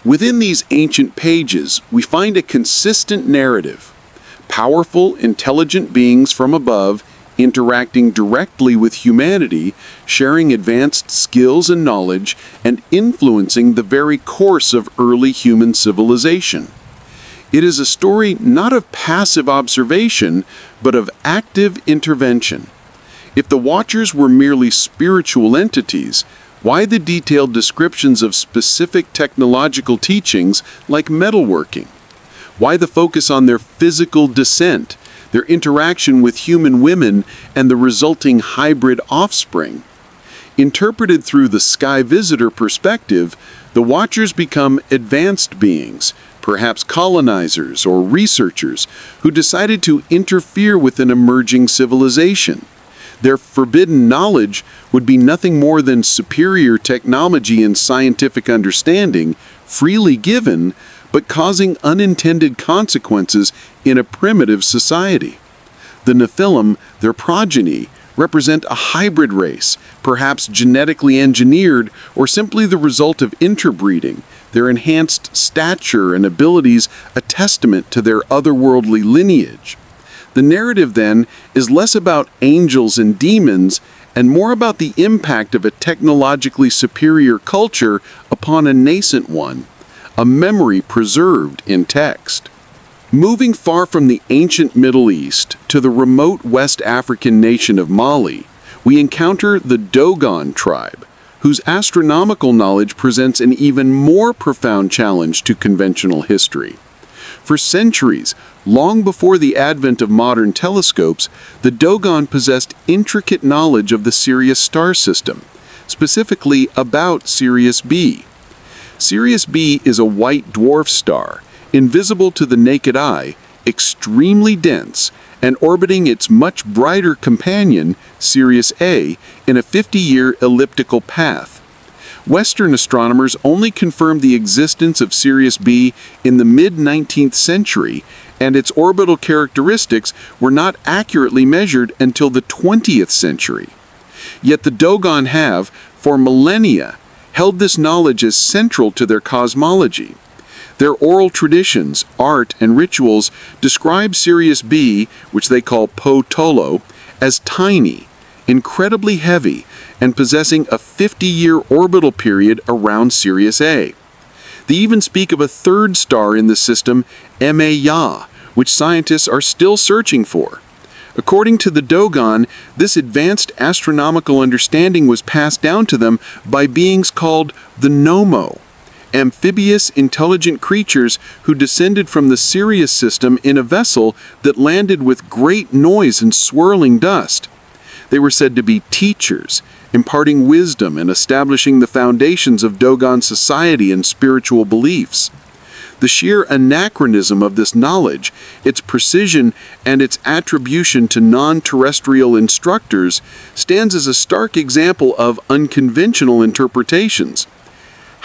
Within these ancient pages, we find a consistent narrative. Powerful, intelligent beings from above interacting directly with humanity, sharing advanced skills and knowledge, and influencing the very course of early human civilization. It is a story not of passive observation, but of active intervention,
If the Watchers were merely spiritual entities, why the detailed descriptions of specific technological teachings like metalworking? Why the focus on their physical descent, their interaction with human women, and the resulting hybrid offspring? Interpreted through the sky visitor perspective, the Watchers become advanced beings, perhaps colonizers or researchers, who decided to interfere with an emerging civilization. Their forbidden knowledge would be nothing more than superior technology and scientific understanding, freely given, but causing unintended consequences in a primitive society. The Nephilim, their progeny, represent a hybrid race, perhaps genetically engineered or simply the result of interbreeding, their enhanced stature and abilities a testament to their otherworldly lineage. The narrative, then, is less about angels and demons and more about the impact of a technologically superior culture upon a nascent one, a memory preserved in text. Moving far from the ancient Middle East to the remote West African nation of Mali, we encounter the Dogon tribe, whose astronomical knowledge presents an even more profound challenge to conventional history. For centuries, long before the advent of modern telescopes, the Dogon possessed intricate knowledge of the Sirius star system, specifically about Sirius B. Sirius B is a white dwarf star, invisible to the naked eye, extremely dense, and orbiting its much brighter companion, Sirius A, in a 50-year elliptical path. Western astronomers only confirmed the existence of Sirius B in the mid-19th century, and its orbital characteristics were not accurately measured until the 20th century. Yet the Dogon have, for millennia, held this knowledge as central to their cosmology. Their oral traditions, art, and rituals describe Sirius B, which they call Po Tolo, as tiny, incredibly heavy, and possessing a 50-year orbital period around Sirius A. They even speak of a third star in the system, Ma Ya, which scientists are still searching for. According to the Dogon, this advanced astronomical understanding was passed down to them by beings called the Nomo, amphibious, intelligent creatures who descended from the Sirius system in a vessel that landed with great noise and swirling dust. They were said to be teachers, imparting wisdom and establishing the foundations of Dogon society and spiritual beliefs. The sheer anachronism of this knowledge, its precision, and its attribution to non-terrestrial instructors stands as a stark example of unconventional interpretations.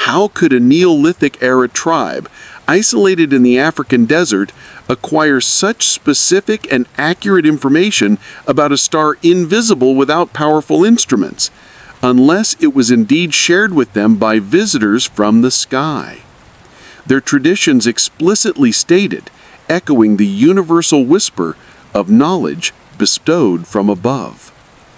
How could a Neolithic-era tribe, isolated in the African desert, acquire such specific and accurate information about a star invisible without powerful instruments, unless it was indeed shared with them by visitors from the sky? Their traditions explicitly stated, echoing the universal whisper of knowledge bestowed from above.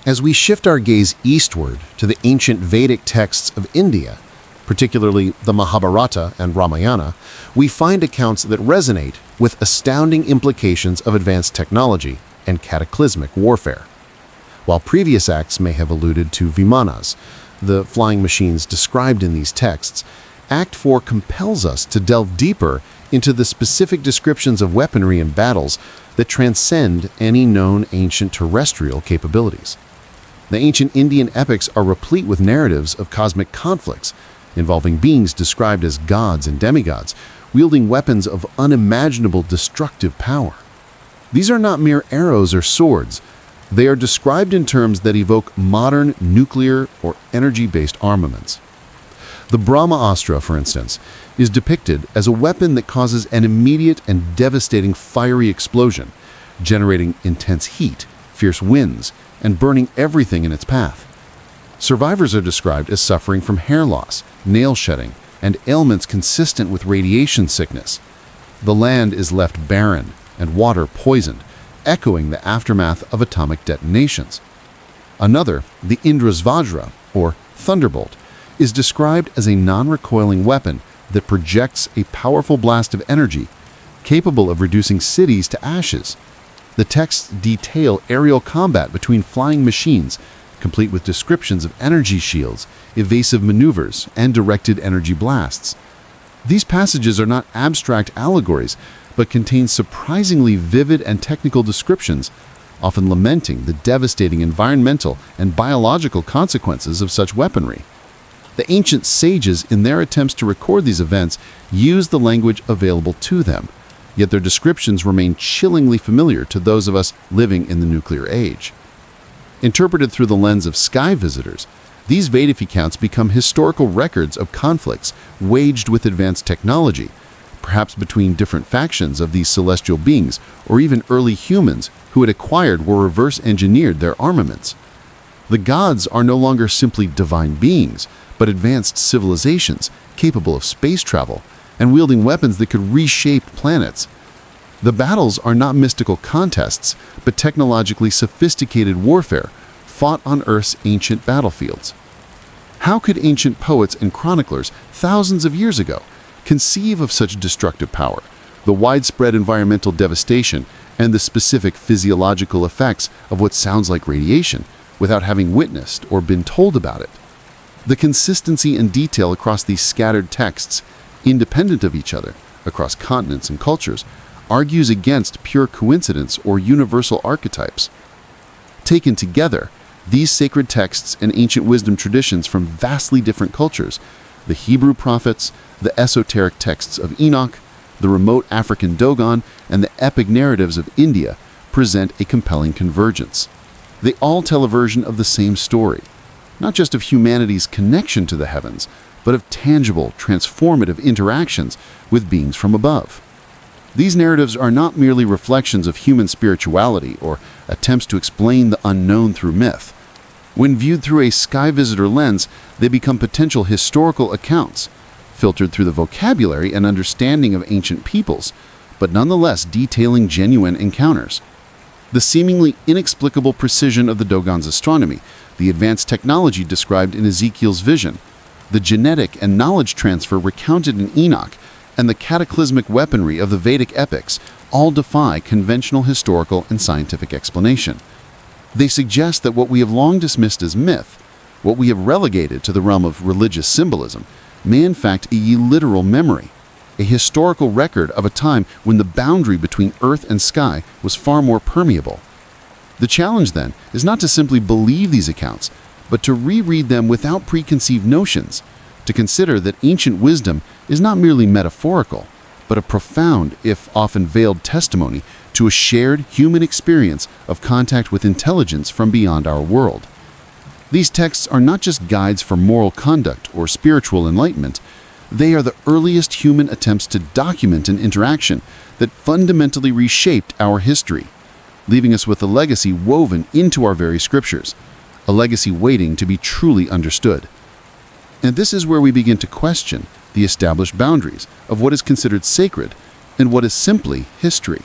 As we shift our gaze eastward to the ancient Vedic texts of India, particularly the Mahabharata and Ramayana, we find accounts that resonate with astounding implications of advanced technology and cataclysmic warfare. While previous acts may have alluded to Vimanas, the flying machines described in these texts, Act 4 compels us to delve deeper into the specific descriptions of weaponry and battles that transcend any known ancient terrestrial capabilities. The ancient Indian epics are replete with narratives of cosmic conflicts involving beings described as gods and demigods, wielding weapons of unimaginable destructive power. These are not mere arrows or swords. They are described in terms that evoke modern nuclear or energy-based armaments. The Brahmaastra, for instance, is depicted as a weapon that causes an immediate and devastating fiery explosion, generating intense heat, fierce winds, and burning everything in its path. Survivors are described as suffering from hair loss, nail shedding, and ailments consistent with radiation sickness. The land is left barren and water poisoned, echoing the aftermath of atomic detonations. Another, the Indrasvajra, or thunderbolt, is described as a non-recoiling weapon that projects a powerful blast of energy, capable of reducing cities to ashes. The texts detail aerial combat between flying machines, complete with descriptions of energy shields, evasive maneuvers, and directed energy blasts. These passages are not abstract allegories, but contain surprisingly vivid and technical descriptions, often lamenting the devastating environmental and biological consequences of such weaponry. The ancient sages, in their attempts to record these events, used the language available to them, yet their descriptions remain chillingly familiar to those of us living in the nuclear age. Interpreted through the lens of sky visitors, these Vedic accounts become historical records of conflicts waged with advanced technology, perhaps between different factions of these celestial beings, or even early humans who had acquired or reverse engineered their armaments. The gods are no longer simply divine beings, but advanced civilizations capable of space travel and wielding weapons that could reshape planets. The battles are not mystical contests, but technologically sophisticated warfare fought on Earth's ancient battlefields. How could ancient poets and chroniclers thousands of years ago conceive of such destructive power, the widespread environmental devastation, and the specific physiological effects of what sounds like radiation without having witnessed or been told about it? The consistency and detail across these scattered texts, independent of each other, across continents and cultures, argues against pure coincidence or universal archetypes. Taken together, these sacred texts and ancient wisdom traditions from vastly different cultures, the Hebrew prophets, the esoteric texts of Enoch, the remote African Dogon, and the epic narratives of India, present a compelling convergence. They all tell a version of the same story, not just of humanity's connection to the heavens, but of tangible, transformative interactions with beings from above. These narratives are not merely reflections of human spirituality or attempts to explain the unknown through myth. When viewed through a sky visitor lens, they become potential historical accounts, filtered through the vocabulary and understanding of ancient peoples, but nonetheless detailing genuine encounters. The seemingly inexplicable precision of the Dogon's astronomy, the advanced technology described in Ezekiel's vision, the genetic and knowledge transfer recounted in Enoch, and the cataclysmic weaponry of the Vedic epics all defy conventional historical and scientific explanation. They suggest that what we have long dismissed as myth, what we have relegated to the realm of religious symbolism, may in fact be literal memory, a historical record of a time when the boundary between earth and sky was far more permeable. The challenge, then, is not to simply believe these accounts, but to reread them without preconceived notions, to consider that ancient wisdom is not merely metaphorical, but a profound, if often veiled, testimony to a shared human experience of contact with intelligence from beyond our world. These texts are not just guides for moral conduct or spiritual enlightenment, they are the earliest human attempts to document an interaction that fundamentally reshaped our history, leaving us with a legacy woven into our very scriptures, a legacy waiting to be truly understood. And this is where we begin to question the established boundaries of what is considered sacred and what is simply history.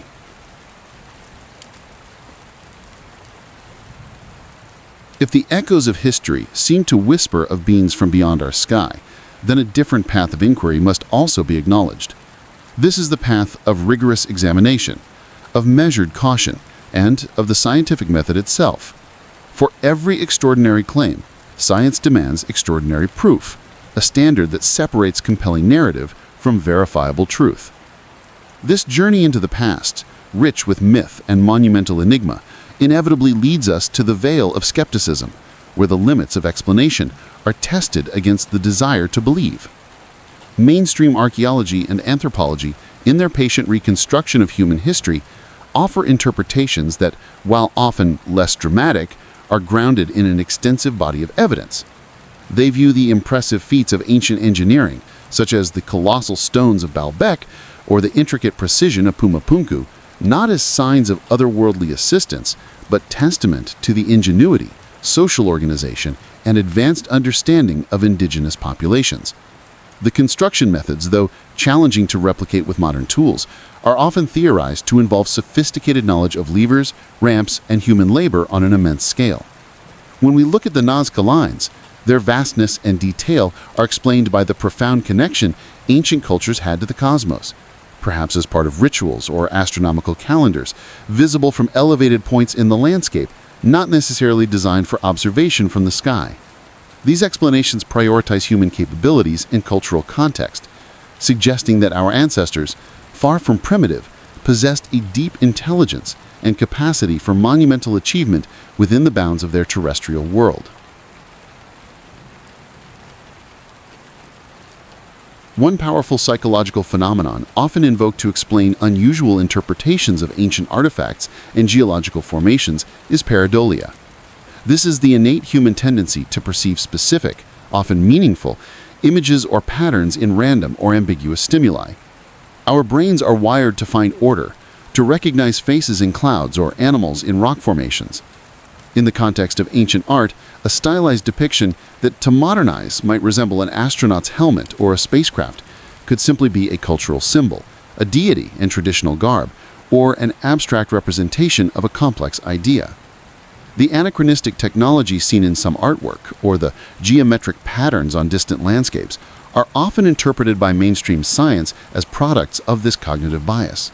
If the echoes of history seem to whisper of beings from beyond our sky, then a different path of inquiry must also be acknowledged. This is the path of rigorous examination, of measured caution, and of the scientific method itself. For every extraordinary claim, science demands extraordinary proof, a standard that separates compelling narrative from verifiable truth. This journey into the past, rich with myth and monumental enigma, inevitably leads us to the veil of skepticism, where the limits of explanation are tested against the desire to believe. Mainstream archaeology and anthropology, in their patient reconstruction of human history, offer interpretations that, while often less dramatic, are grounded in an extensive body of evidence. They view the impressive feats of ancient engineering, such as the colossal stones of Baalbek or the intricate precision of Pumapunku, not as signs of otherworldly assistance, but testament to the ingenuity, social organization, and advanced understanding of indigenous populations. The construction methods, though challenging to replicate with modern tools, are often theorized to involve sophisticated knowledge of levers, ramps, and human labor on an immense scale. When we look at the Nazca lines, their vastness and detail are explained by the profound connection ancient cultures had to the cosmos, perhaps as part of rituals or astronomical calendars, visible from elevated points in the landscape, not necessarily designed for observation from the sky. These explanations prioritize human capabilities in cultural context, suggesting that our ancestors, far from primitive, possessed a deep intelligence and capacity for monumental achievement within the bounds of their terrestrial world. One powerful psychological phenomenon often invoked to explain unusual interpretations of ancient artifacts and geological formations is pareidolia. This is the innate human tendency to perceive specific, often meaningful, images or patterns in random or ambiguous stimuli. Our brains are wired to find order, to recognize faces in clouds or animals in rock formations. In the context of ancient art, a stylized depiction that to modern eyes might resemble an astronaut's helmet or a spacecraft could simply be a cultural symbol, a deity in traditional garb, or an abstract representation of a complex idea. The anachronistic technology seen in some artwork, or the geometric patterns on distant landscapes, are often interpreted by mainstream science as products of this cognitive bias.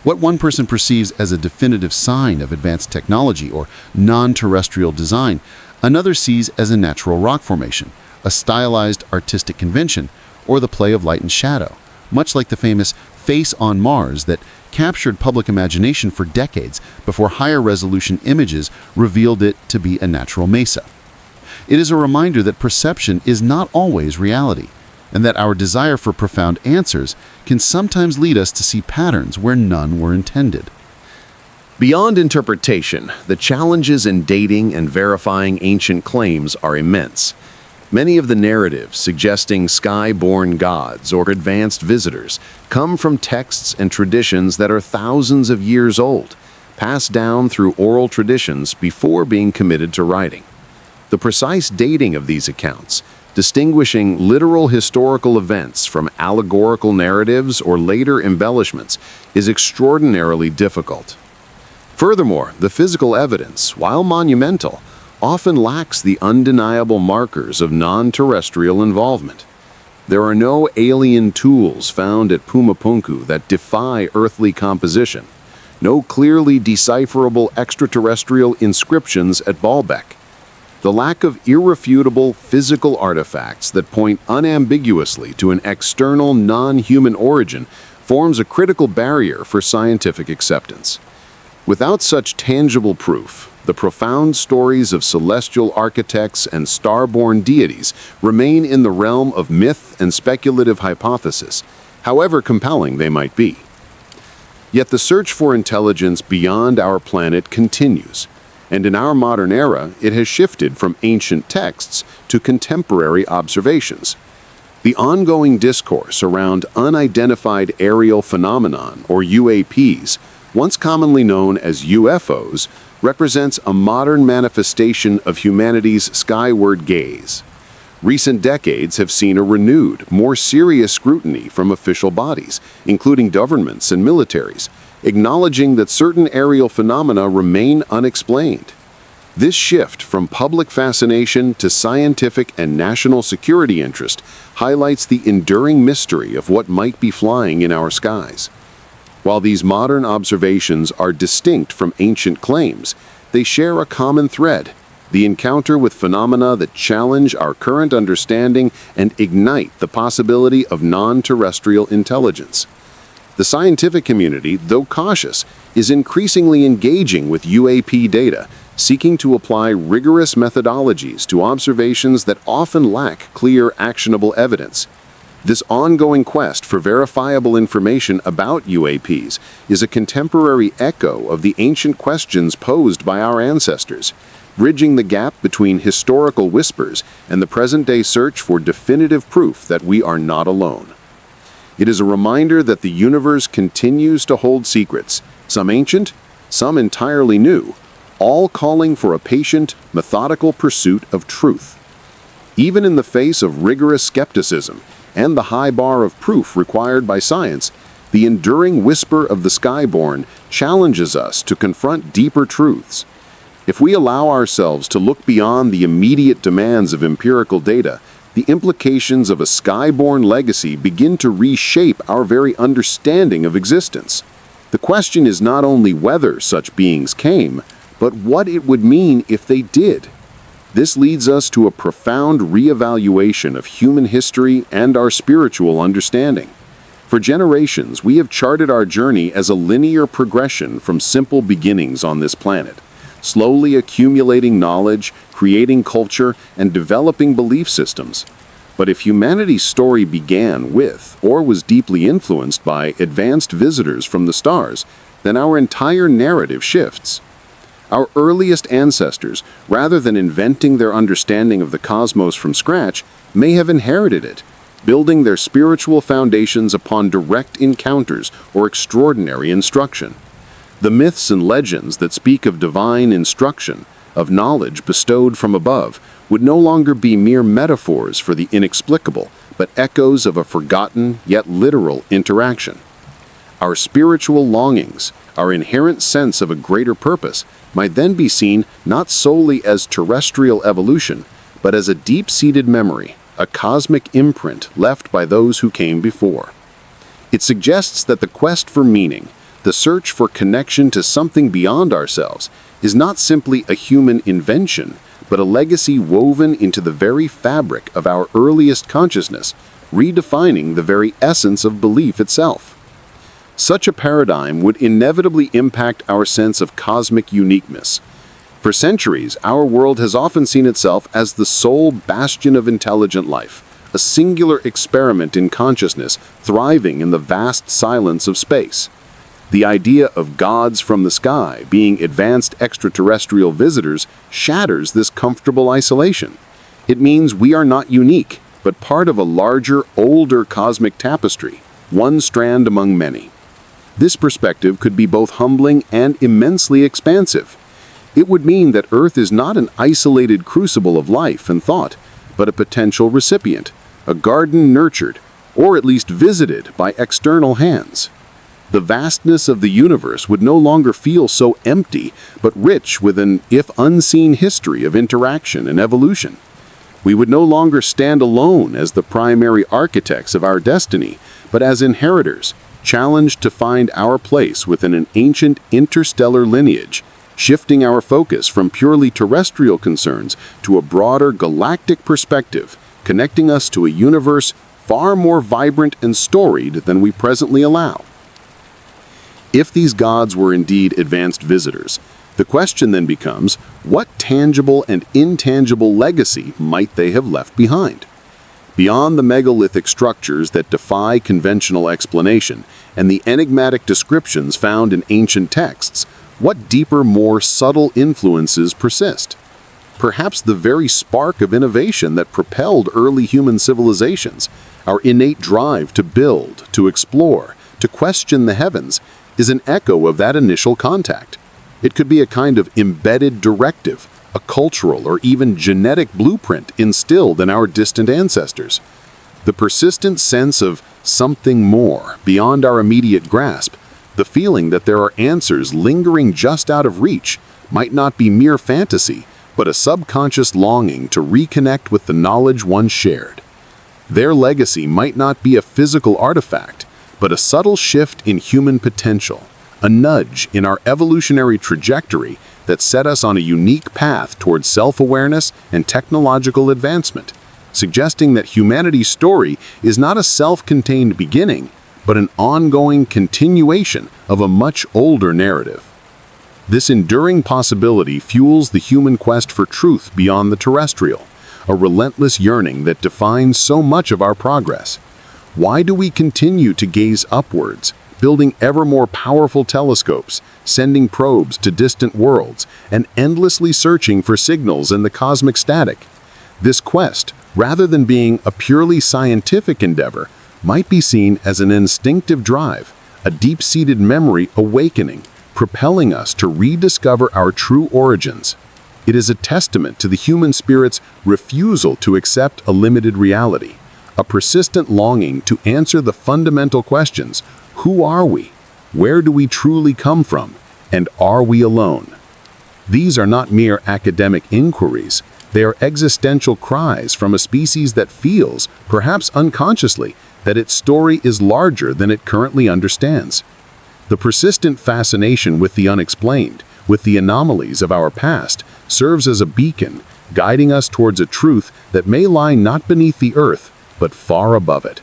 What one person perceives as a definitive sign of advanced technology or non-terrestrial design, another sees as a natural rock formation, a stylized artistic convention, or the play of light and shadow, much like the famous Face on Mars that captured public imagination for decades before higher-resolution images revealed it to be a natural mesa. It is a reminder that perception is not always reality, and that our desire for profound answers can sometimes lead us to see patterns where none were intended.
Beyond interpretation, the challenges in dating and verifying ancient claims are immense. Many of the narratives suggesting sky-born gods or advanced visitors come from texts and traditions that are thousands of years old, passed down through oral traditions before being committed to writing. The precise dating of these accounts, distinguishing literal historical events from allegorical narratives or later embellishments, is extraordinarily difficult. Furthermore, the physical evidence, while monumental, often lacks the undeniable markers of non-terrestrial involvement. There are no alien tools found at Pumapunku that defy earthly composition, no clearly decipherable extraterrestrial inscriptions at Baalbek. The lack of irrefutable physical artifacts that point unambiguously to an external non-human origin forms a critical barrier for scientific acceptance. Without such tangible proof, the profound stories of celestial architects and star-born deities remain in the realm of myth and speculative hypothesis, however compelling they might be. Yet the search for intelligence beyond our planet continues, and in our modern era, it has shifted from ancient texts to contemporary observations. The ongoing discourse around unidentified aerial phenomenon, or UAPs, once commonly known as UFOs, represents a modern manifestation of humanity's skyward gaze. Recent decades have seen a renewed, more serious scrutiny from official bodies, including governments and militaries, acknowledging that certain aerial phenomena remain unexplained. This shift from public fascination to scientific and national security interest highlights the enduring mystery of what might be flying in our skies. While these modern observations are distinct from ancient claims, they share a common thread: the encounter with phenomena that challenge our current understanding and ignite the possibility of non-terrestrial intelligence. The scientific community, though cautious, is increasingly engaging with UAP data, seeking to apply rigorous methodologies to observations that often lack clear, actionable evidence. This ongoing quest for verifiable information about UAPs is a contemporary echo of the ancient questions posed by our ancestors, bridging the gap between historical whispers and the present-day search for definitive proof that we are not alone. It is a reminder that the universe continues to hold secrets, some ancient, some entirely new, all calling for a patient, methodical pursuit of truth. Even in the face of rigorous skepticism and the high bar of proof required by science, the enduring whisper of the skyborn challenges us to confront deeper truths. If we allow ourselves to look beyond the immediate demands of empirical data,
the implications of a skyborne legacy begin to reshape our very understanding of existence. The question is not only whether such beings came, but what it would mean if they did. This leads us to a profound reevaluation of human history and our spiritual understanding. For generations, we have charted our journey as a linear progression from simple beginnings on this planet, slowly accumulating knowledge, creating culture, and developing belief systems. But if humanity's story began with, or was deeply influenced by, advanced visitors from the stars, then our entire narrative shifts. Our earliest ancestors, rather than inventing their understanding of the cosmos from scratch, may have inherited it, building their spiritual foundations upon direct encounters or extraordinary instruction. The myths and legends that speak of divine instruction, of knowledge bestowed from above, would no longer be mere metaphors for the inexplicable, but echoes of a forgotten yet literal interaction. Our spiritual longings, our inherent sense of a greater purpose, might then be seen not solely as terrestrial evolution, but as a deep-seated memory, a cosmic imprint left by those who came before. It suggests that the quest for meaning, the search for connection to something beyond ourselves, is not simply a human invention, but a legacy woven into the very fabric of our earliest consciousness, redefining the very essence of belief itself. Such a paradigm would inevitably impact our sense of cosmic uniqueness. For centuries, our world has often seen itself as the sole bastion of intelligent life, a singular experiment in consciousness thriving in the vast silence of space. The idea of gods from the sky being advanced extraterrestrial visitors shatters this comfortable isolation. It means we are not unique, but part of a larger, older cosmic tapestry, one strand among many. This perspective could be both humbling and immensely expansive. It would mean that Earth is not an isolated crucible of life and thought, but a potential recipient, a garden nurtured, or at least visited by external hands. The vastness of the universe would no longer feel so empty, but rich with an, if unseen, history of interaction and evolution. We would no longer stand alone as the primary architects of our destiny, but as inheritors, challenged to find our place within an ancient interstellar lineage, shifting our focus from purely terrestrial concerns to a broader galactic perspective, connecting us to a universe far more vibrant and storied than we presently allow. If these gods were indeed advanced visitors, the question then becomes, what tangible and intangible legacy might they have left behind? Beyond the megalithic structures that defy conventional explanation and the enigmatic descriptions found in ancient texts, what deeper, more subtle influences persist? Perhaps the very spark of innovation that propelled early human civilizations, our innate drive to build, to explore, to question the heavens, is an echo of that initial contact. It could be a kind of embedded directive, a cultural or even genetic blueprint instilled in our distant ancestors. The persistent sense of something more beyond our immediate grasp, the feeling that there are answers lingering just out of reach, might not be mere fantasy, but a subconscious longing to reconnect with the knowledge once shared. Their legacy might not be a physical artifact, but a subtle shift in human potential, a nudge in our evolutionary trajectory that set us on a unique path towards self-awareness and technological advancement, suggesting that humanity's story is not a self-contained beginning, but an ongoing continuation of a much older narrative. This enduring possibility fuels the human quest for truth beyond the terrestrial, a relentless yearning that defines so much of our progress. Why do we continue to gaze upwards, building ever more powerful telescopes, sending probes to distant worlds, and endlessly searching for signals in the cosmic static? This quest, rather than being a purely scientific endeavor, might be seen as an instinctive drive, a deep-seated memory awakening, propelling us to rediscover our true origins. It is a testament to the human spirit's refusal to accept a limited reality, a persistent longing to answer the fundamental questions: who are we? Where do we truly come from? And are we alone? These are not mere academic inquiries.
They are existential cries from a species that feels, perhaps unconsciously, that its story is larger than it currently understands. The persistent fascination with the unexplained, with the anomalies of our past, serves as a beacon, guiding us towards a truth that may lie not beneath the earth, but far above it.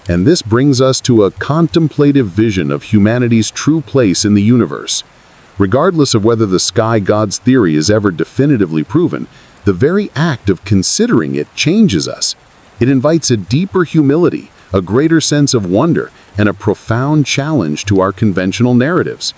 And this brings us to a contemplative vision of humanity's true place in the universe. Regardless of whether the sky god's theory is ever definitively proven, the very act of considering it changes us. It invites a deeper humility, a greater sense of wonder, and a profound challenge to our conventional narratives.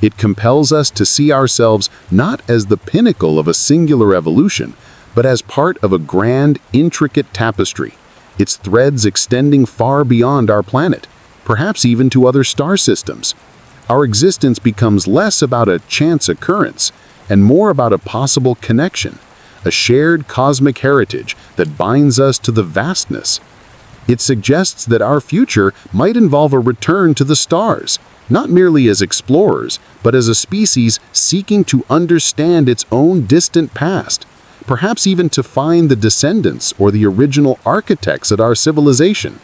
It compels us to see ourselves not as the pinnacle of a singular evolution, but as part of a grand, intricate tapestry, its threads extending far beyond our planet, perhaps even to other star systems. Our existence becomes less about a chance occurrence and more about a possible connection, a shared cosmic heritage that binds us to the vastness. It suggests that our future might involve a return to the stars, not merely as explorers, but as a species seeking to understand its own distant past, perhaps even to find the descendants or the original architects of our civilization.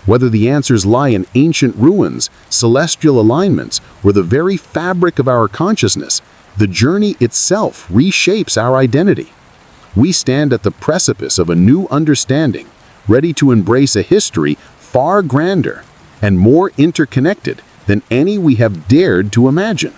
Whether the answers lie in ancient ruins, celestial alignments, or the very fabric of our consciousness, the journey itself reshapes our identity. We stand at the precipice of a new understanding, ready to embrace a history far grander and more interconnected than any we have dared to imagine.